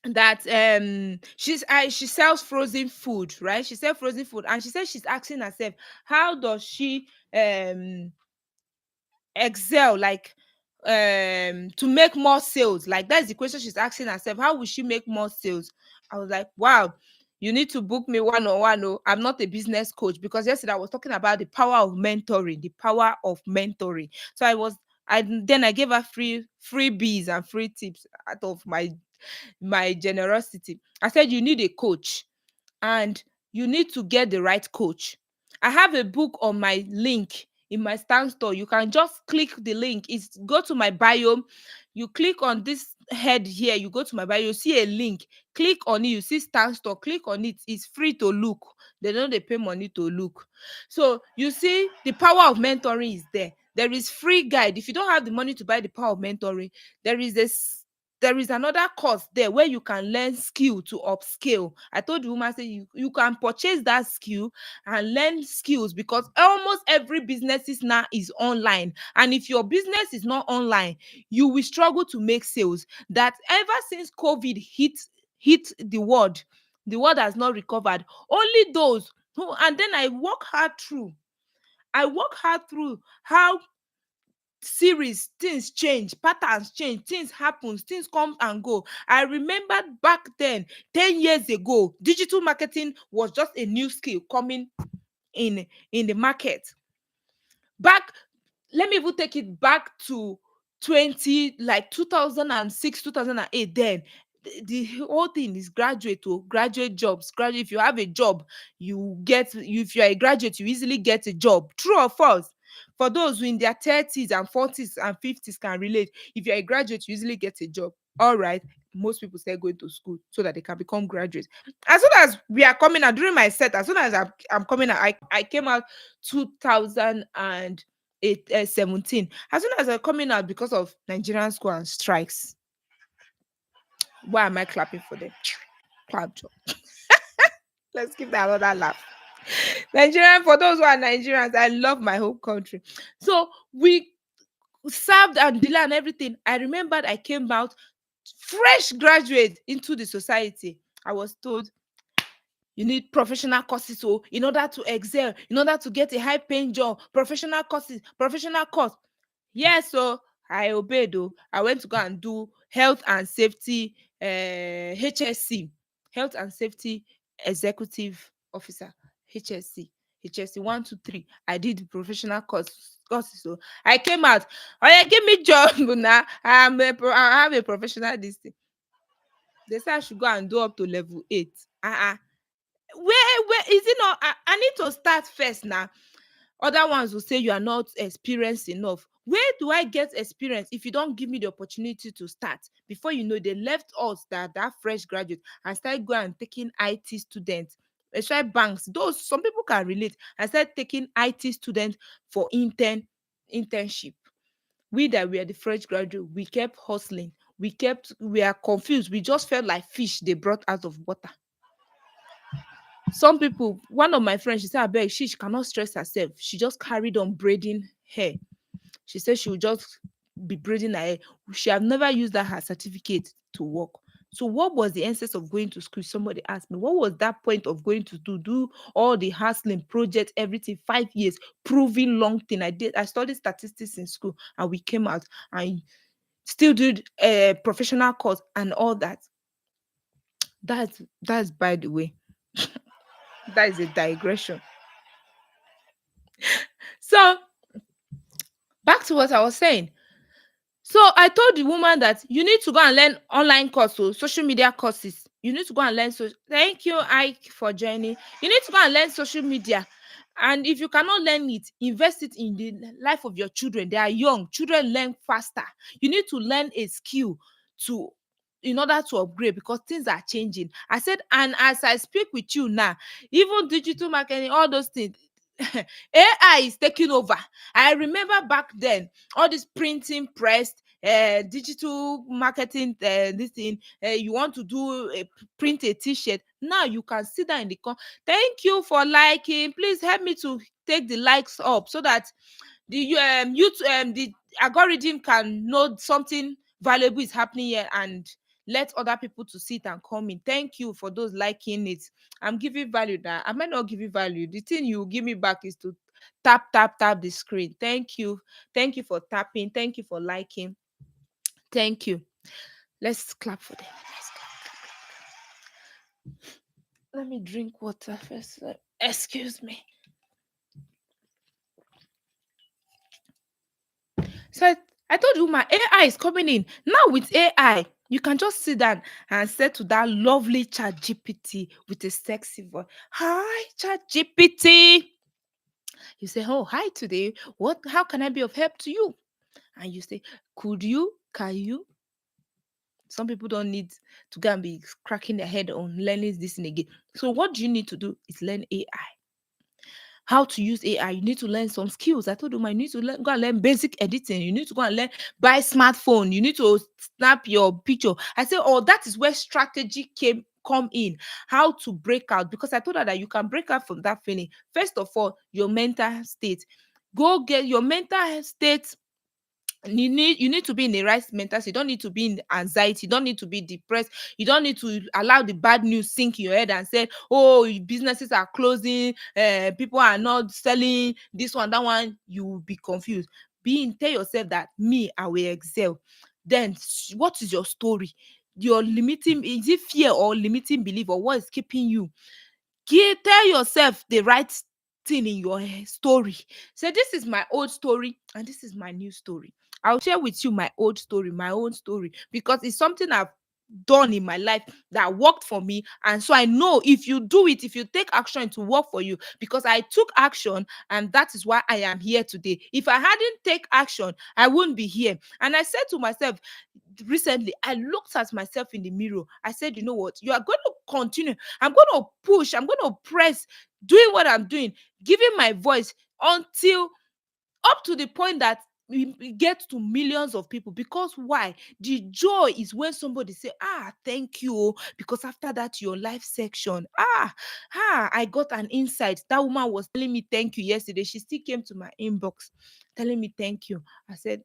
that she sells frozen food, right? She sells frozen food, and she said she's asking herself, how does she excel, like to make more sales? Like, that's the question she's asking herself. How will she make more sales? I was like, wow, you need to book me one on one. Oh, I'm not a business coach, because yesterday I was talking about the power of mentoring, the power of mentoring. So I gave her freebies and free tips out of my generosity. I said, you need a coach, and you need to get the right coach. I have a book on my link in my stand store. You can just click the link. It's go to my bio. You click on this head here. You go to my bio. You see a link. Click on it. You see stand store. Click on it. It's free to look. They pay money to look. So you see the power of mentoring is there. There is free guide. If you don't have the money to buy the power of mentoring, there is this there is another course there where you can learn skill to upscale. I told the woman, say you can purchase that skill and learn skills, because almost every business is now is online. And if your business is not online, you will struggle to make sales. That ever since COVID hit the world has not recovered. Only those who, and then I walk hard through how series things change, patterns change, things happens, things come and go. I remembered back then, 10 years ago, digital marketing was just a new skill coming in the market. Back, let me even take it back to 2006, 2008. Then the whole thing is graduate to graduate jobs. Graduate, if you have a job, if you're a graduate, you easily get a job. True or false? For those who in their 30s and 40s and 50s can relate, if you're a graduate, you usually get a job. All right, most people start going to school so that they can become graduates. As soon as we are coming out during my set, as soon as I'm coming out, I came out 2017. As soon as I'm coming out, because of Nigerian school and strikes. Why am I clapping for them? Clap job. Let's give that another laugh. Nigerian, for those who are Nigerians, I love my home country. So we served and delayed and everything. I remembered I came out fresh graduate into the society. I was told, you need professional courses. So in order to excel, in order to get a high paying job, professional courses, professional course. Yes, so I obeyed. Oh, I went to go and do health and safety, HSC, health and safety executive officer, HSC, HSC 1 2 3. I did the professional courses. So I came out. Oh yeah, give me job now. I have a professional this thing. They said I should go and do up to level 8. Where is it not? I need to start first now. Other ones will say you are not experienced enough. Where do I get experience if you don't give me the opportunity to start? Before you know, they left us that fresh graduate and started going and taking IT students, especially banks. Those some people can relate. I started taking IT students for internship. We that were the fresh graduate, we kept hustling. We are confused. We just felt like fish they brought out of water. Some people, one of my friends, she said, abeg, she cannot stress herself. She just carried on braiding hair. She said she would just be braiding her hair. She have never used that her certificate to work. So what was the essence of going to school? Somebody asked me, what was that point of going to do all the hustling, project, everything, 5 years, proving long thing? I studied statistics in school, and we came out and still did a professional course and all that. That's by the way. That is a digression. So back to what I was saying. So I told the woman that you need to go and learn online courses, social media courses. You need to go and learn. So thank you, Ike, for joining. You need to go and learn social media. And if you cannot learn it, invest it in the life of your children. They are young. Children learn faster. You need to learn a skill to in order to upgrade, because things are changing. I said, and as I speak with you now, even digital marketing, all those things, AI is taking over. I remember back then, all this printing press, digital marketing, this thing, you want to do print a t-shirt. Now you can see that in the thank you for liking. Please help me to take the likes up so that the the algorithm can know something valuable is happening here, and let other people to see it and come in. Thank you for those liking it. I'm giving value. That I might not give you value. The thing you give me back is to tap the screen. Thank you for tapping. Thank you for liking. Thank you. Let's clap for them. Let's clap. Let me drink water first. Excuse me. So I told you my AI is coming in. Now with AI, you can just sit down and say to that lovely chat GPT with a sexy voice, "Hi, chat GPT." You say, "Oh, hi today. How can I be of help to you?" And you say, can you? Some people don't need to go and be cracking their head on learning this thing again. So what do you need to do is learn AI. How to use AI. You need to learn some skills. I told you, you need to go and learn basic editing. You need to go and learn buy smartphone. You need to snap your picture. I said, oh, that is where strategy come in. How to break out, because I told her that you can break out from that feeling. First of all, your mental state. Go get your mental state. You need to be in the right mental state. You don't need to be in anxiety. You don't need to be depressed. You don't need to allow the bad news sink in your head and say, oh, businesses are closing, people are not selling this one, that one. You will be confused. Tell yourself that me, I will excel. Then what is your story? Your limiting, is it fear or limiting belief, or what is keeping you? Tell yourself the right thing in your story. Say, this is my old story and this is my new story. I'll share with you my old story, my own story, because it's something I've done in my life that worked for me. And so I know if you do it, if you take action, it will work for you, because I took action, and that is why I am here today. If I hadn't take action, I wouldn't be here. And I said to myself, recently, I looked at myself in the mirror. I said, you know what? You are going to continue. I'm going to push. I'm going to press, doing what I'm doing, giving my voice until up to the point that we get to millions of people. Because why? The joy is when somebody say, thank you, because after that your life section, I got an insight. That woman was telling me thank you yesterday. She still came to my inbox telling me thank you. I said,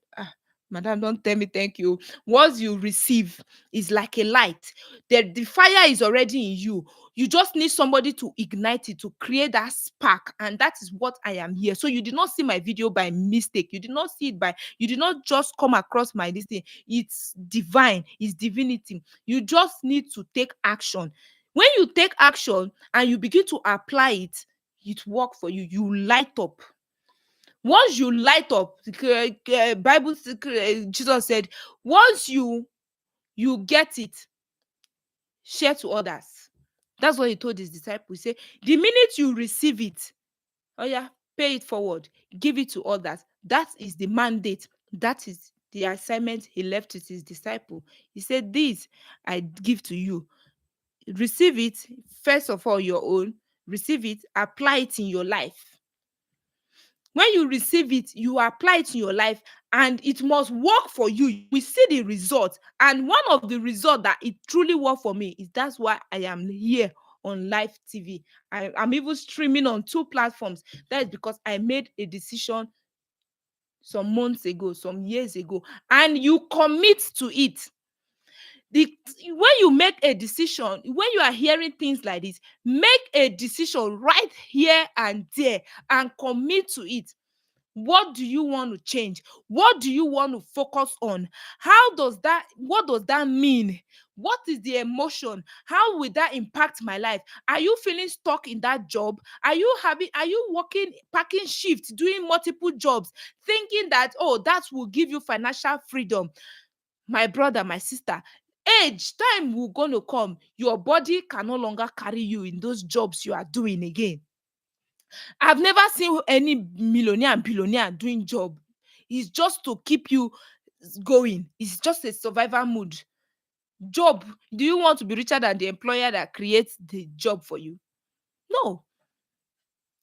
madam, don't tell me thank you. Once you receive, is like a light. The fire is already in you. You just need somebody to ignite it, to create that spark. And that is what I am here. So you did not see my video by mistake. You did not see it you did not just come across my this thing. It's divine, it's divinity. You just need to take action. When you take action and you begin to apply it, it work for you. You light up. Once you light up, Bible, Jesus said, once you get it, share to others. That's what he told his disciples. He said, the minute you receive it, oh yeah, pay it forward, give it to others. That is the mandate. That is the assignment he left with his disciple. He said, this I give to you. Receive it, first of all, your own. Receive it, apply it in your life. When you receive it, you apply it in your life, and it must work for you. We see the result. And one of the results that it truly worked for me is that's why I am here on live TV. I'm even streaming on 2 platforms. That is because I made a decision some months ago, some years ago, and you commit to it. When you make a decision, when you are hearing things like this, make a decision right here and there and commit to it. What do you want to change? What do you want to focus on? What does that mean? What is the emotion? How will that impact my life? Are you feeling stuck in that job? Are you working, packing shifts, doing multiple jobs, thinking that, oh, that will give you financial freedom? My brother, my sister, time will gonna come. Your body can no longer carry you in those jobs you are doing again. I've never seen any millionaire and billionaire doing job. It's just to keep you going. It's just a survival mood. Job. Do you want to be richer than the employer that creates the job for you? No.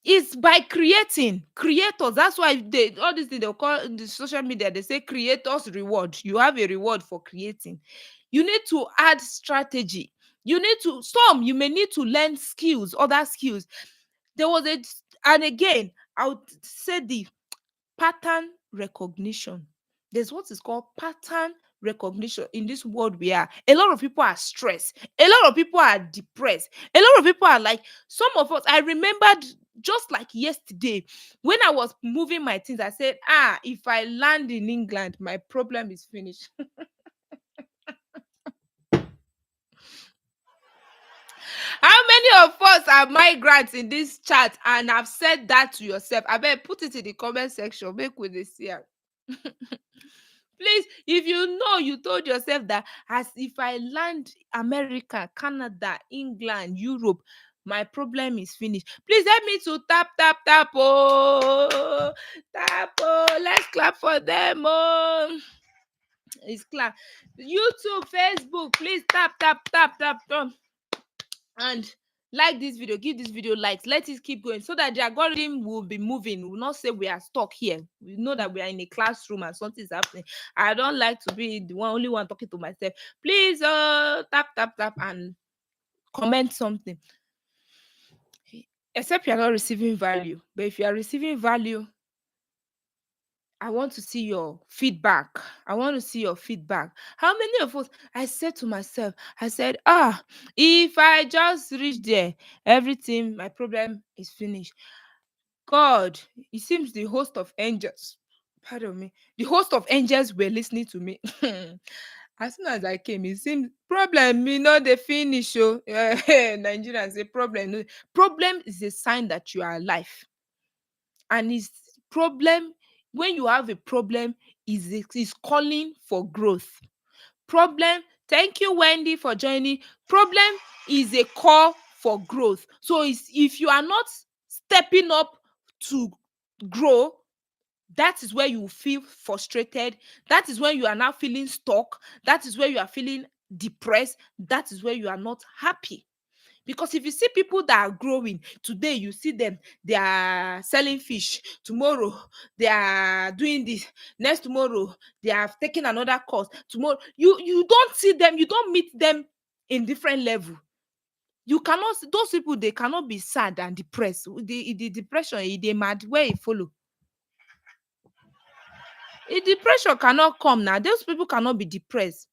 It's by creating creators. That's why they all these things they'll call in the social media, they say creators reward. You have a reward for creating. You need to add strategy. You need to some you may need to learn skills, other skills. There was a and again, I would say the pattern recognition. There's what is called pattern recognition in this world we are. A lot of people are stressed. A lot of people are depressed. A lot of people are like, some of us, I remembered just like yesterday when I was moving my things, I said, if I land in England, my problem is finished. How many of us are migrants in this chat and have said that to yourself? I bet put it in the comment section. Make with this here. Please, if you know you told yourself that as if I land America, Canada, England, Europe, my problem is finished. Please help me to tap, tap, tap. Oh, tap. Oh, let's clap for them. Oh, it's clap. YouTube, Facebook, please tap, tap, tap, tap, tap. And like this video, give this video likes, let it keep going so that the algorithm will be moving. We will not say we are stuck here. We know that we are in a classroom and something is happening. I don't like to be the only one talking to myself. Please tap, tap, tap and comment something. Except you are not receiving value, but if you are receiving value, I want to see your feedback. I want to see your feedback. How many of us, I said to myself, I said, if I just reach there, everything, my problem is finished. God, it seems the host of angels, pardon me, the host of angels were listening to me. As soon as I came, it seems problem, me know the finish. Oh, Nigerians, a problem. No, problem is a sign that you are alive. And it's problem when you have a problem is calling for growth. Problem, thank you Wendy for joining. Problem is a call for growth. So it's, if you are not stepping up to grow, that is where you feel frustrated. That is when you are now feeling stuck. That is where you are feeling depressed. That is where you are not happy. Because if you see people that are growing today, you see them, they are selling fish. Tomorrow, they are doing this. Next tomorrow, they are taking another course. Tomorrow, you don't see them, you don't meet them in different level. You cannot, those people, they cannot be sad and depressed. The depression, they mad where it follow. The depression cannot come now. Those people cannot be depressed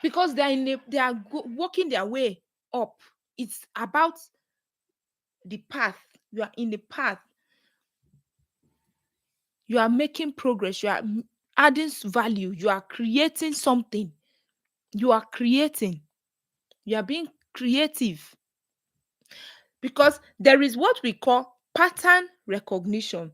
because they are walking their way up. It's about the path. You are in the path. You are making progress. You are adding value. You are creating something. You are creating. You are being creative. Because there is what we call pattern recognition.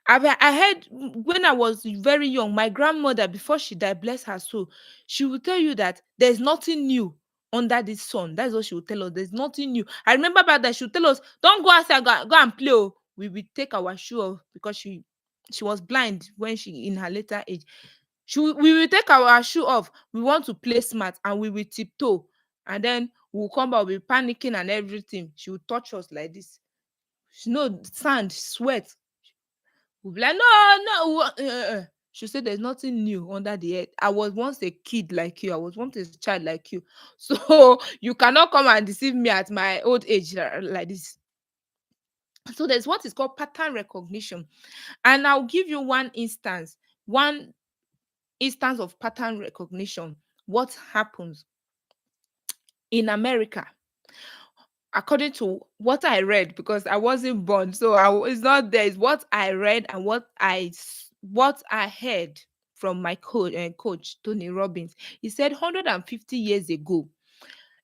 I heard when I was very young, my grandmother, before she died, bless her soul, she would tell you that there's nothing new under the sun. That's what she would tell us. There's nothing new. I remember about that. She would tell us, don't go outside, go and play. Oh. We will take our shoe off because she was blind when she in her later age. We will take our shoe off. We want to play smart and we will tiptoe. And then we'll come back, we'll be panicking and everything. She will touch us like this. No sand, sweat. We'll be like, no, no. She said, there's nothing new under the earth. I was once a kid like you. I was once a child like you. So you cannot come and deceive me at my old age like this. So there's what is called pattern recognition. And I'll give you one instance of pattern recognition. What happens in America? According to what I read, because I wasn't born, so it's not there. It's what I read and what I heard from my coach Tony Robbins. He said 150 years ago,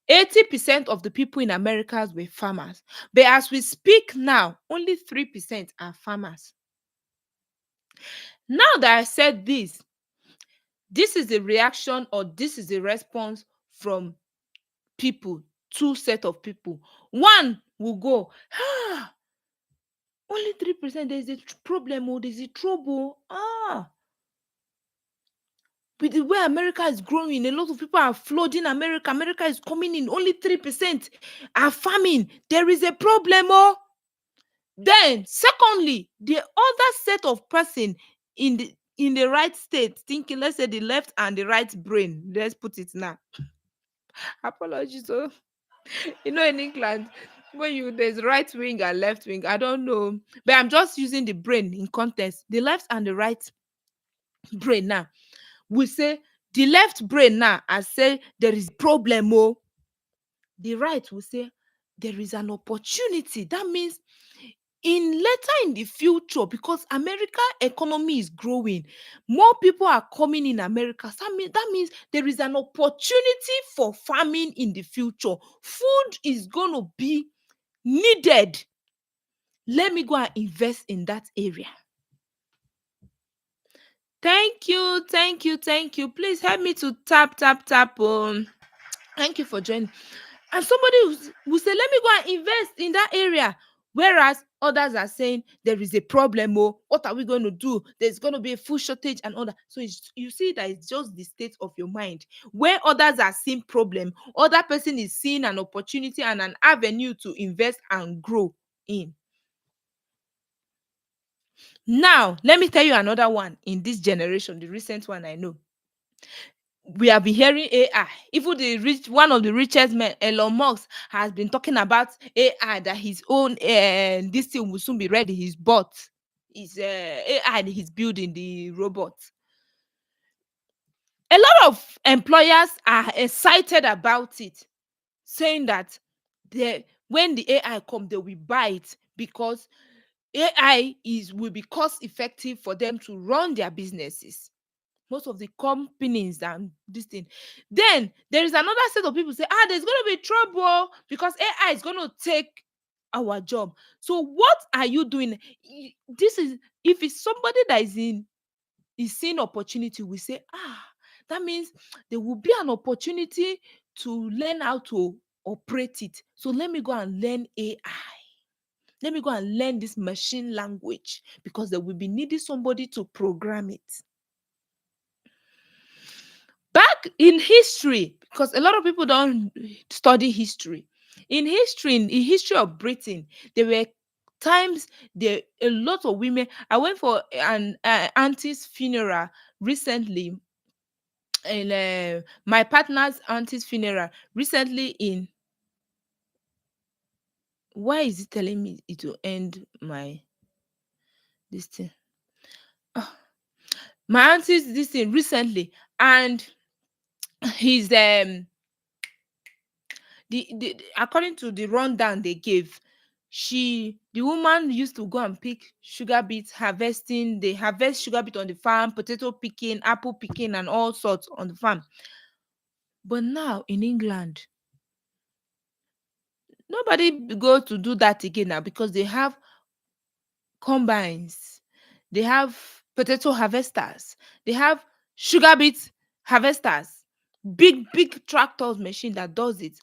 80% of the people in America were farmers, but as we speak now, only 3% are farmers. Now that I said this is the reaction or this is the response from people, two set of people. One will go, ah, only 3%. There's a problem, oh, there's a trouble. Ah, with the way America is growing, a lot of people are flooding America. America is coming in. Only 3% are farming. There is a problem, oh. Then, secondly, the other set of person in the right state thinking, let's say the left and the right brain, let's put it now. Apologies, oh. In England, when you there's right wing and left wing, I don't know, but I'm just using the brain in context. The left and the right brain now, we say the left brain now, I say there is problem, oh. The right will say there is an opportunity. That means later in the future, because America economy is growing, more people are coming in America. So that means there is an opportunity for farming in the future. Food is going to be needed. Let me go and invest in that area. Thank you, thank you, thank you. Please help me to tap, tap, tap. Thank you for joining. And somebody will say, let me go and invest in that area. Whereas others are saying there is a problem. Oh, what are we going to do? There's going to be a food shortage and all that. So you see that it's just the state of your mind. Where others are seeing problem, other person is seeing an opportunity and an avenue to invest and grow in. Now, let me tell you another one in this generation, the recent one I know. We have been hearing AI. Even one of the richest men, Elon Musk, has been talking about AI, that his own this thing will soon be ready. His bot, his AI, he's building the robot. A lot of employers are excited about it, saying that when the AI come, they will buy it because AI will be cost effective for them to run their businesses. Most of the companies and this thing. Then there is another set of people say, there's going to be trouble because AI is going to take our job. So what are you doing? This is, if it's somebody that is seeing opportunity, we say, that means there will be an opportunity to learn how to operate it. So let me go and learn AI. Let me go and learn this machine language because they will be needing somebody to program it. Back in history, because a lot of people don't study history. In the history of Britain, there were times there a lot of women. I went for an auntie's funeral recently, in my partner's auntie's funeral recently in. Why is it telling me it will end my this thing? Ah, my auntie's this thing recently, and his the according to the rundown they gave, the woman used to go and pick sugar beets, harvesting. They harvest sugar beet on the farm, potato picking, apple picking, and all sorts on the farm. But now in England, nobody go to do that again now because they have combines, they have potato harvesters, they have sugar beet harvesters, big tractors machine that does it.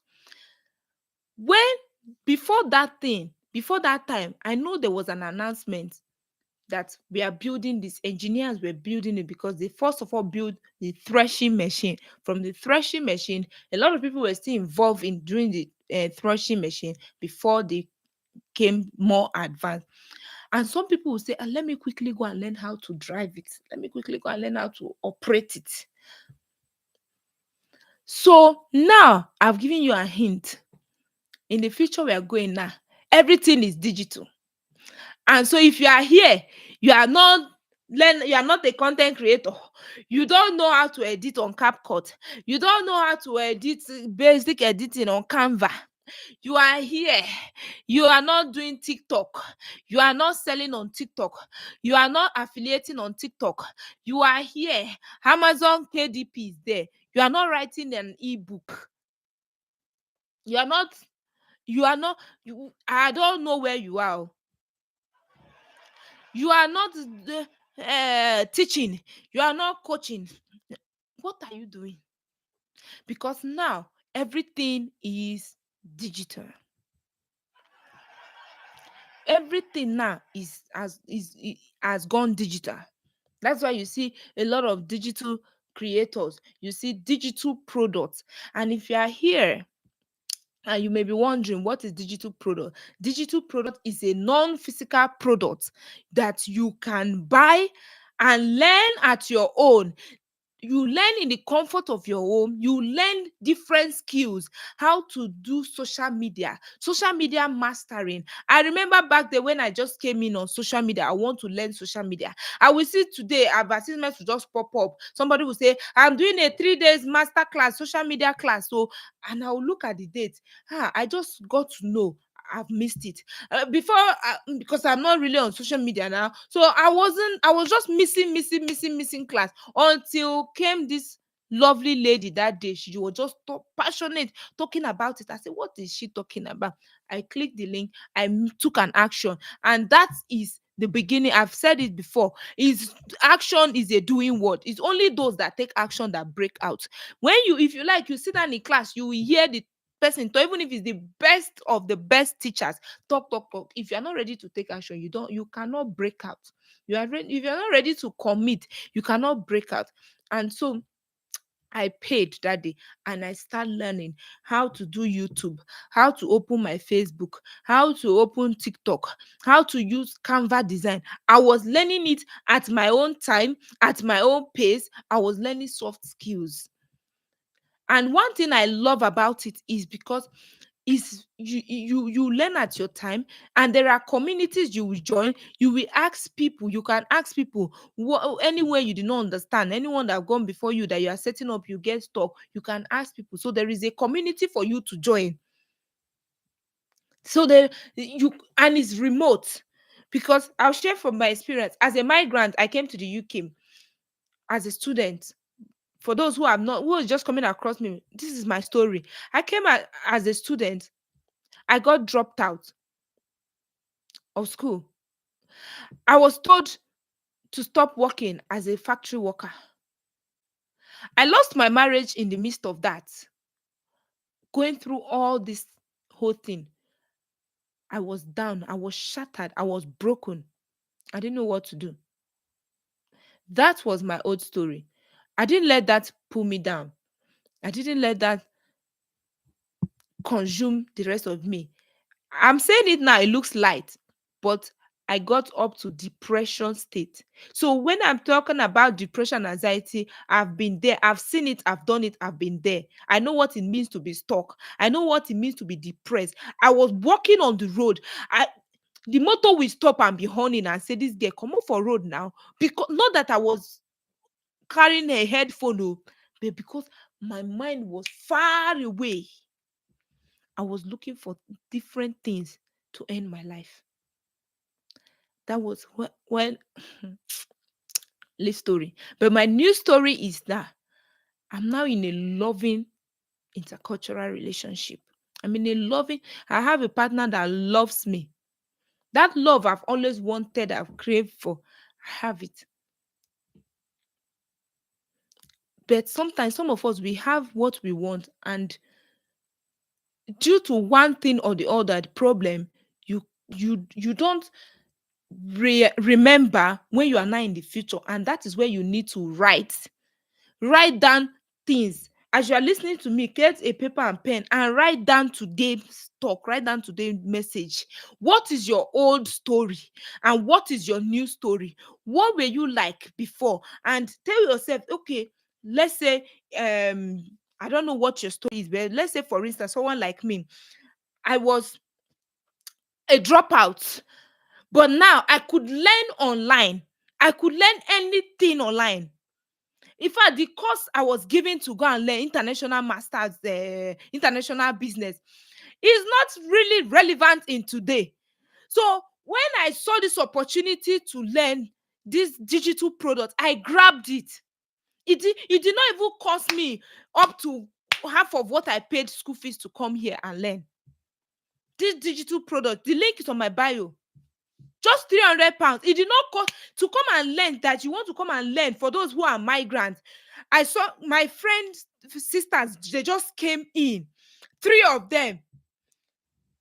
When before that time, I know there was an announcement that we are building this. Engineers were building it because they first of all built the threshing machine. From the threshing machine, a lot of people were still involved in doing the threshing machine before they came more advanced. And some people will say, let me quickly go and learn how to drive it. Let me quickly go and learn how to operate it. So now I've given you a hint. In the future we are going now, everything is digital. And so if you are here, you are not you are not a content creator, you don't know how to edit on CapCut, you don't know how to edit basic editing on Canva, you are here, you are not doing TikTok, you are not selling on TikTok, you are not affiliating on TikTok, you are here, Amazon KDP is there, you are not writing an ebook, you are not I don't know where you are. You are not teaching, you are not coaching. What are you doing? Because now everything is digital. everything now has gone digital. That's why you see a lot of digital creators, you see digital products. And if you are here and you may be wondering, what is digital product? Digital product is a non-physical product that you can buy and learn at your own. You learn in the comfort of your home. You learn different skills, how to do social media mastering. I remember back then when I just came in on social media, I want to learn social media. I will see today advertisements will just pop up. Somebody will say, I'm doing a 3 days master class, social media class. So, and I will look at the date. I just got to know I've missed it before, because I'm not really on social media now. So I was just missing class until came this lovely lady that day. She was just passionate talking about it. I said, what is she talking about? I clicked the link. Took an action, and that is the beginning. I've said it before. Is action is a doing word. It's only those that take action that break out. When you, if you like, you sit down in class, you will hear the person talk, even if it's the best of the best teachers, talk. If you're not ready to take action, you cannot break out. You are ready. If you're not ready to commit, you cannot break out. And so I paid that day, and I started learning how to do YouTube, how to open my Facebook, how to open TikTok, how to use Canva design. I was learning it at my own time, at my own pace. I was learning soft skills. And one thing I love about it is because is you learn at your time, and there are communities you will join. You will ask people, you can ask people anywhere you did not understand, anyone that have gone before you that you are setting up, you get stuck, you can ask people. So there is a community for you to join. So there you, and it's remote. Because I'll share from my experience as a migrant. I came to the UK as a student. For those who have not, who is just coming across me, this is my story. I came as a student. I got dropped out of school. I was told to stop working as a factory worker. I lost my marriage in the midst of that. Going through all this whole thing, I was down, I was shattered, I was broken. I didn't know what to do. That was my old story. I didn't let that pull me down. I didn't let that consume the rest of me. I'm saying it now, it looks light, but I got up to depression state. So when I'm talking about depression, anxiety, I've been there, I've seen it, I've done it, I've been there. I know what it means to be stuck. I know what it means to be depressed. I was walking on the road. The motor will stop and be horning and say, this girl, come up for road now. Because not that I was carrying a headphone, oh, but because my mind was far away. I was looking for different things to end my life. That was when live story. But my new story is that I'm now in a loving intercultural relationship. I'm in a loving, I have a partner that loves me. That love I've always wanted, I've craved for, I have it. But sometimes some of us, we have what we want, and due to one thing or the other, the problem, you don't remember when you are now in the future, and that is where you need to write down things. As you are listening to me, get a paper and pen and write down today's talk, write down today's message. What is your old story and what is your new story? What were you like before? And tell yourself, okay, let's say, I don't know what your story is, but let's say, for instance, someone like me, I was a dropout, but now I could learn online. I could learn anything online. In fact, the course I was given to go and learn international masters, international business, is not really relevant in today. So when I saw this opportunity to learn this digital product, I grabbed it. It did not even cost me up to half of what I paid school fees to come here and learn. This digital product, the link is on my bio. Just 300 pounds. It did not cost to come and learn, that you want to come and learn. For those who are migrants, I saw my friends, sisters, they just came in, 3 of them,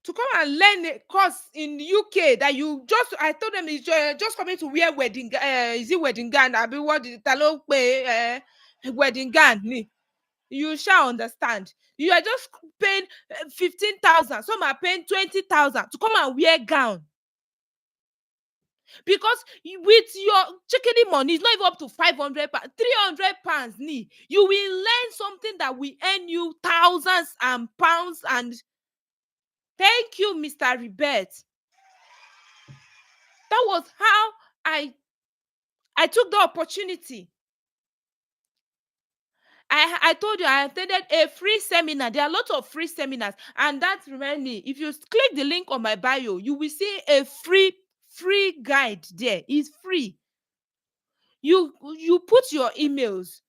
to come and learn a course in the UK that you just, I told them it's just coming to wear wedding, is it wedding gown? I mean, what the talo pay wedding gown? You shall understand. You are just paying 15,000. Some are paying 20,000 to come and wear gown. Because with your chicken money, it's not even up to 500 pounds, 300 pounds. You will learn something that will earn you thousands and pounds. And thank you, Mr. Ribet. That was how I took the opportunity. I told you I attended a free seminar. There are a lot of free seminars, and that reminds me. If you click the link on my bio, you will see a free guide there. It's free. You put your emails.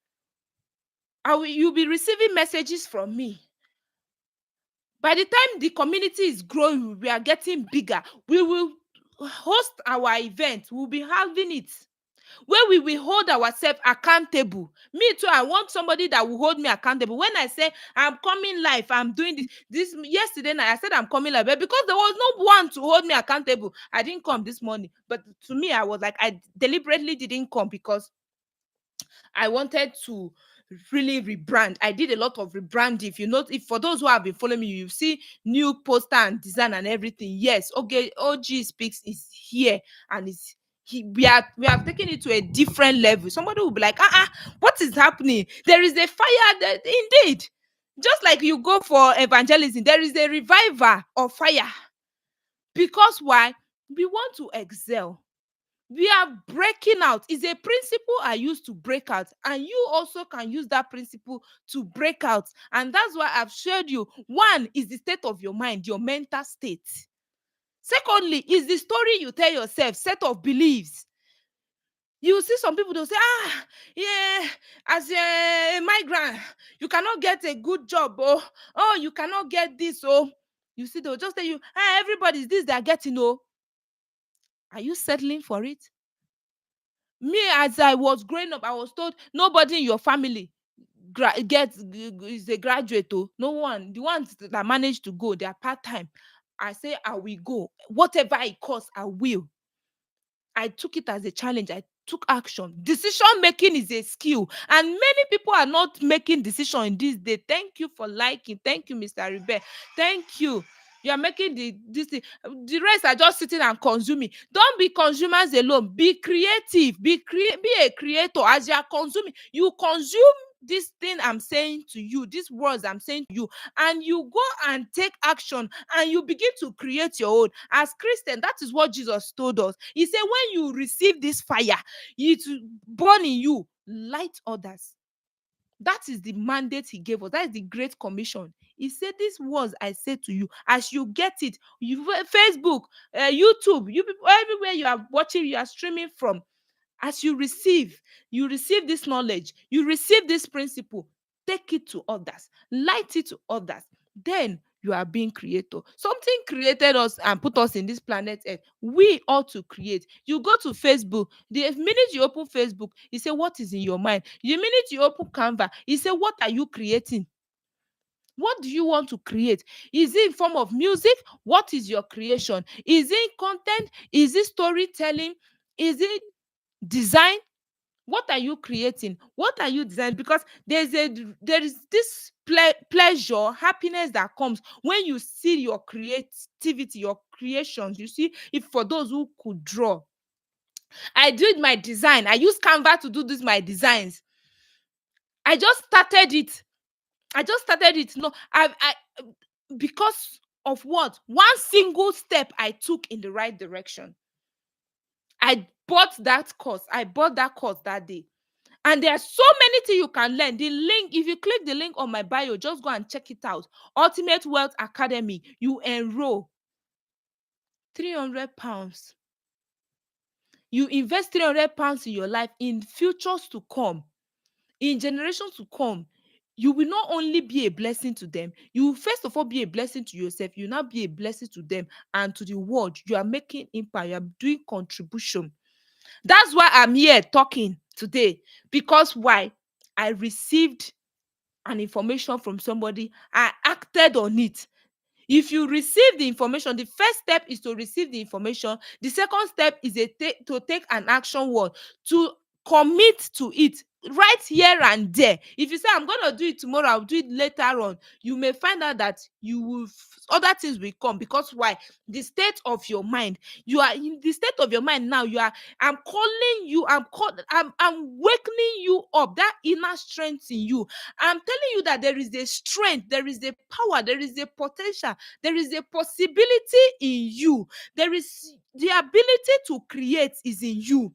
You'll be receiving messages from me. By the time the community is growing, we are getting bigger. We will host our event. We'll be having it where we will hold ourselves accountable. Me too, I want somebody that will hold me accountable. When I say I'm coming live, I'm doing this yesterday night, I said I'm coming live, but because there was no one to hold me accountable, I didn't come this morning. But to me, I was like, I deliberately didn't come because I wanted to really rebrand. I did a lot of rebranding. If for those who have been following me, you see new poster and design and everything. Yes, okay, OG Speaks is here, and we have taken it to a different level. Somebody will be like, what is happening? There is a fire that, indeed. Just like you go for evangelism, there is a reviver of fire. Because why? We want to excel. We are breaking out. Is a principle I use to break out, and you also can use that principle to break out. And that's why I've showed you. One is the state of your mind, your mental state. Secondly, is the story you tell yourself, set of beliefs. You see some people, they'll say, yeah, as a migrant, you cannot get a good job. Oh, you cannot get this. Oh, you see, they'll just tell you, everybody's this they're getting. Oh, are you settling for it? Me, as I was growing up, I was told nobody in your family is a graduate. Oh, no one. The ones that managed to go, they are part-time. I say I will go. Whatever it costs, I will. I took it as a challenge. I took action. Decision making is a skill, and many people are not making decision in this day. Thank you for liking. Thank you, Mr. Ribe. Thank you. You are making this thing. The rest are just sitting and consuming. Don't be consumers alone. Be creative. Be a creator. As you are consuming, you consume this thing I'm saying to you, these words I'm saying to you, and you go and take action, and you begin to create your own. As Christian, that is what Jesus told us. He said, when you receive this fire, it will burn in you, light others. That is the mandate he gave us. That is the Great Commission. He said, these words I say to you, as you get it, Facebook, YouTube, you people, everywhere you are watching, you are streaming from, as you receive this knowledge, you receive this principle, take it to others, light it to others. Then you are being creator. Something created us and put us in this planet Earth. We ought to create. You go to Facebook, the minute you open Facebook, you say, what is in your mind? The minute you open Canva, you say, what are you creating? What do you want to create? Is it in form of music? What is your creation? Is it content? Is it storytelling? Is it design? What are you creating? What are you designing? Because there is this pleasure, happiness that comes when you see your creativity, your creations. You see, if for those who could draw, I did my design. I used Canva to do my designs. I just started it. No, I because of what? One single step I took in the right direction. I bought that course. That day. And there are so many things you can learn. The link, if you click the link on my bio, just go and check it out. Ultimate Wealth Academy. You enroll. 300 pounds. You invest 300 pounds in your life, in futures to come, in generations to come. You will not only be a blessing to them, you will first of all be a blessing to yourself. You will now be a blessing to them and to the world. You are making impact. You are doing contribution. That's why I'm here talking today. Because why? I received an information from somebody. I acted on it. If you receive the information, the first step is to receive the information. The second step is to take an action word, to commit to it right here and there. If you say, I'm going to do it tomorrow, I'll do it later on, you may find out that you will other things will come. Because why? The state of your mind. You are in the state of your mind now. You are I'm calling you, I'm wakening you up, that inner strength in you. I'm telling you that there is a strength, there is a power, there is a potential, there is a possibility in you. There is the ability to create is in you.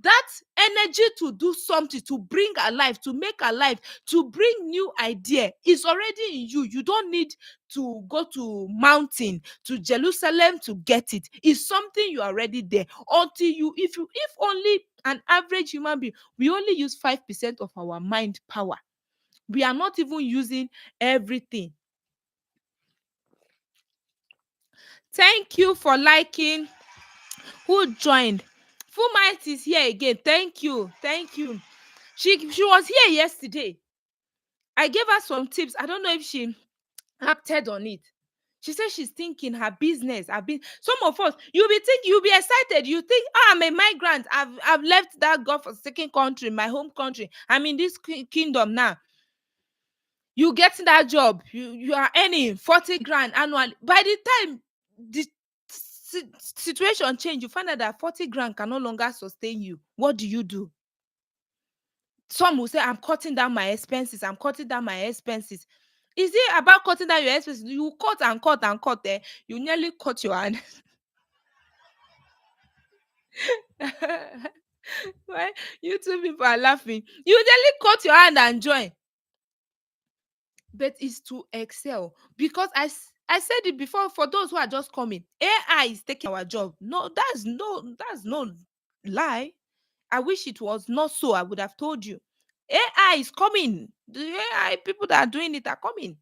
That energy to do something, to bring alive, to make alive, to bring new idea is already in you. You don't need to go to mountain, to Jerusalem to get it. It's something you are already there. Until if only an average human being, we only use 5% of our mind power. We are not even using everything. Thank you for liking. Who joined? Full Might is here again. Thank you. Thank you. She was here yesterday. I gave her some tips. I don't know if she acted on it. She said she's thinking her business. Some of us, you'll be excited. You think, I'm a migrant. I've left that God-forsaken country, my home country. I'm in this kingdom now. You get that job, you are earning 40 grand annually. By the time the situation change, you find out that 40 grand can no longer sustain you. What do you do? Some will say, I'm cutting down my expenses. I'm cutting down my expenses. Is it about cutting down your expenses? You cut and cut and cut there. You nearly cut your hand. Why? You two people are laughing. You nearly cut your hand and join. But it's to excel. Because I said it before, for those who are just coming, AI is taking our job. That's no lie. I wish it was not so. I would have told you. AI is coming. The AI people that are doing it are coming.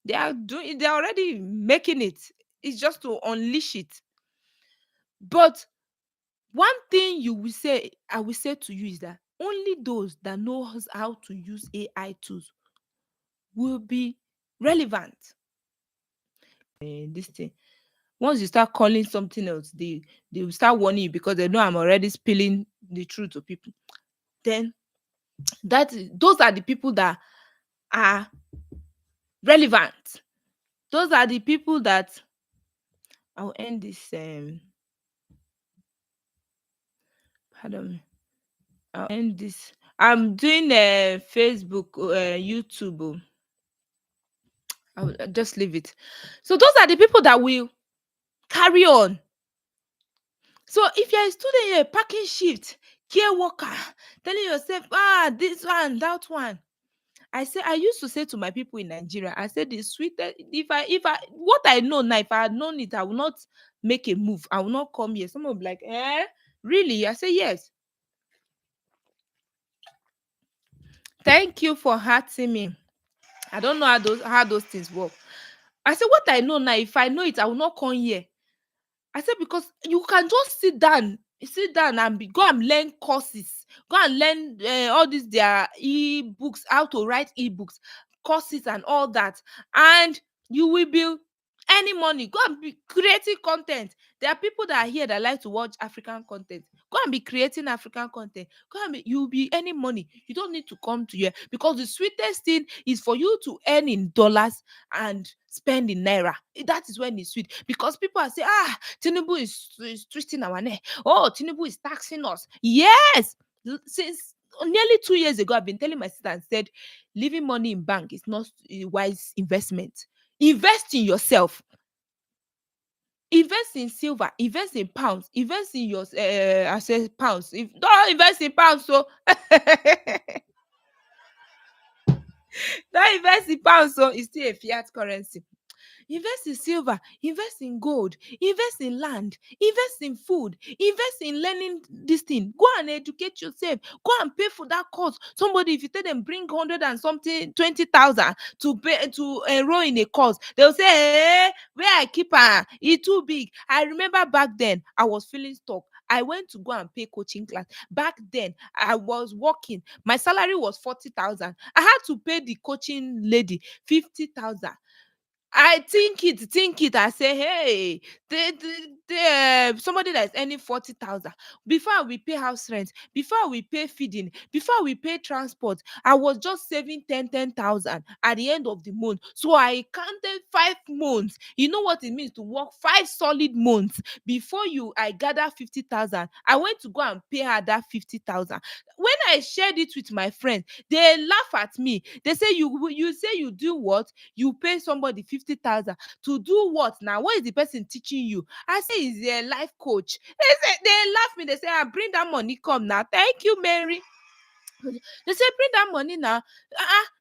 They're already making it. It's just to unleash it. But one thing I will say to you is that only those that knows how to use AI tools will be relevant. This thing. Once you start calling something else, they will start warning you because they know I'm already spilling the truth to people. Then those are the people that are relevant. Those are the people that I'll end this. Pardon me. I'll end this. I'm doing Facebook, YouTube. I'll just leave it. So those are the people that will carry on. So if you're a student, you're a packing shift, care worker, telling yourself, this one, that one. I used to say to my people in Nigeria, I said the sweetest, if I what I know now, if I had known it, I will not make a move. I will not come here. Someone will be like, really? I say yes. Thank you for hurting me. I don't know how those things work. I said, what I know now, if I know it, I will not come here. I said, because you can just sit down and go and learn courses, go and learn all these their e-books, how to write e-books, courses and all that, and you will be earning money. Go and be creating content. There are people that are here that like to watch African content. Go and be creating African content. You'll be earning money. You don't need to come to here, because the sweetest thing is for you to earn in dollars and spend in naira. That is when it's sweet, because people are saying, Tinubu is twisting our neck. Oh, Tinubu is taxing us. Yes. Since nearly 2 years ago, I've been telling my sister and said, leaving money in bank is not a wise investment. Invest in yourself. Invest in silver, invest in pounds, invest in your I said pounds. If don't invest in pounds, so don't invest in pounds, so it's still a fiat currency. Invest in silver, invest in gold, invest in land, invest in food, invest in learning this thing. Go and educate yourself. Go and pay for that course. Somebody, if you tell them bring 100 and something 20,000 to pay to enroll in a course, they'll say, where I keep it's too big. I remember back then I was feeling stuck. I went to go and pay coaching class. Back then, I was working. My salary was 40,000. I had to pay the coaching lady 50,000. I think it. I say, hey, somebody that is earning 40,000, before we pay house rent, before we pay feeding, before we pay transport, I was just saving 10,000 at the end of the month. So I counted 5 months. You know what it means to work 5 solid months before I gather 50,000. I went to go and pay her that 50,000. When I shared it with my friends, they laugh at me. They say, you say you do what? You pay somebody 50,000 to do what now? What is the person teaching you? I say, is a life coach. They laugh me. They say, bring that money, come now. Thank you, Mary. They say, bring that money now.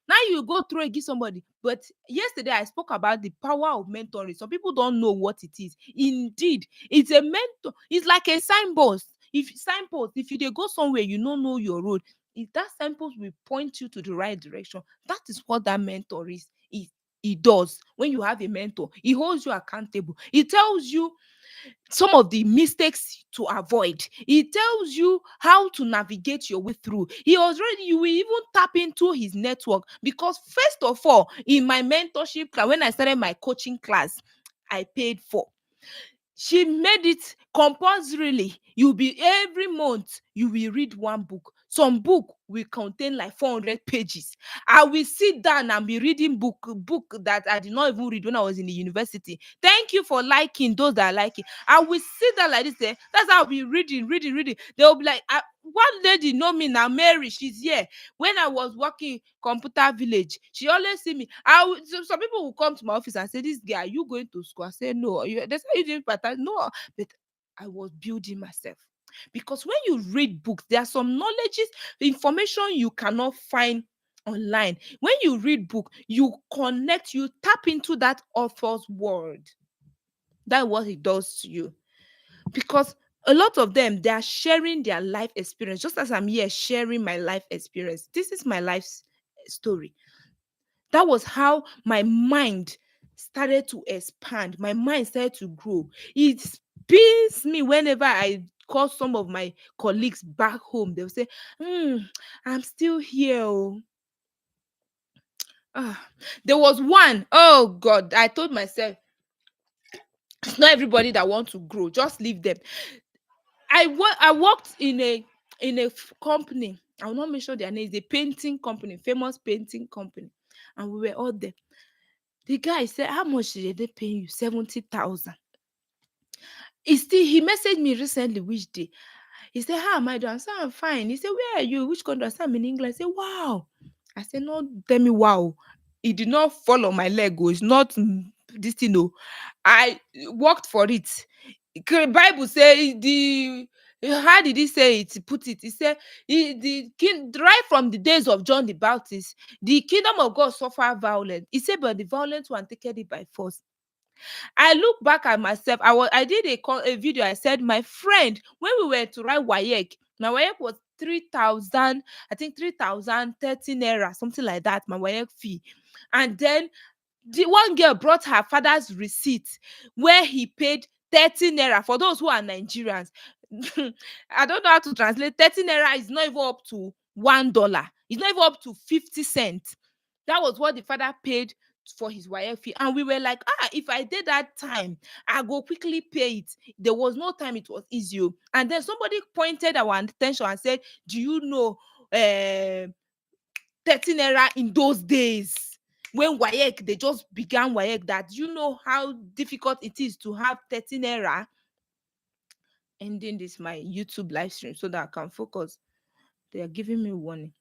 Now you go through and give somebody. But yesterday I spoke about the power of mentoring. Some people don't know what it is. Indeed, it's a mentor. It's like a signpost. If you dey go somewhere you no know your road, if that signpost will point you to the right direction, that is what that mentor is. He does. When you have a mentor, he holds you accountable. He tells you some of the mistakes to avoid. He tells you how to navigate your way through. You will even tap into his network, because first of all, in my mentorship class, when I started my coaching class, I paid for. She made it compulsorily. You be every month you will read one book. Some book will contain like 400 pages. I will sit down and be reading book that I did not even read when I was in the university. Thank you for liking those that like it. I will sit down like this. That's how I'll be reading. They'll be like, one lady know me now, Mary. She's here. When I was working computer village, she always see me. Some people will come to my office and say, this guy, are you going to school? I say, no. They say, you didn't part-time. No, but I was building myself. Because when you read books, there are some knowledges, information you cannot find online. When you read book, you connect, you tap into that author's world. That's what it does to you. Because a lot of them, they are sharing their life experience, just as I'm here sharing my life experience. This is my life's story. That was how my mind started to expand. My mind started to grow. It pains me whenever I call some of my colleagues back home. They'll say, I'm still here. Oh. There was one, oh God, I told myself, it's not everybody that wants to grow. Just leave them. I worked in a company. I will not mention their name. It's a painting company, famous painting company, and we were all there. The guy said, "How much did they pay you? 70,000." He messaged me recently. Which day? He said, "How am I doing?" I said, "I'm fine." He said, "Where are you? Which country?" I said, "I'm in England." I said, "Wow." I said, "No, tell me wow." It did not fall on my leg. Oh, it's not this thing. No, I worked for it. Bible say the how did he say it? Put it. He said, the king right from the days of John the Baptist, the kingdom of God suffer violence. He said, but the violent one take it by force. I look back at myself. I did a video. I said, my friend, when we were to write WAEC, my WAEC was 3,000, I think 3,013 naira, something like that, my WAEC fee. And then the one girl brought her father's receipt where he paid 30 naira. For those who are Nigerians, I don't know how to translate. 30 naira is not even up to $1. It's not even up to 50 cents. That was what the father paid for his wife fee. And we were like, if I did that time, I go quickly pay it. There was no time, it was easy. And then somebody pointed our attention and said, do you know 30 naira in those days? When WAEC, they just began WAEC, that you know how difficult it is to have 30 naira. Ending this my YouTube live stream so that I can focus. They are giving me warning.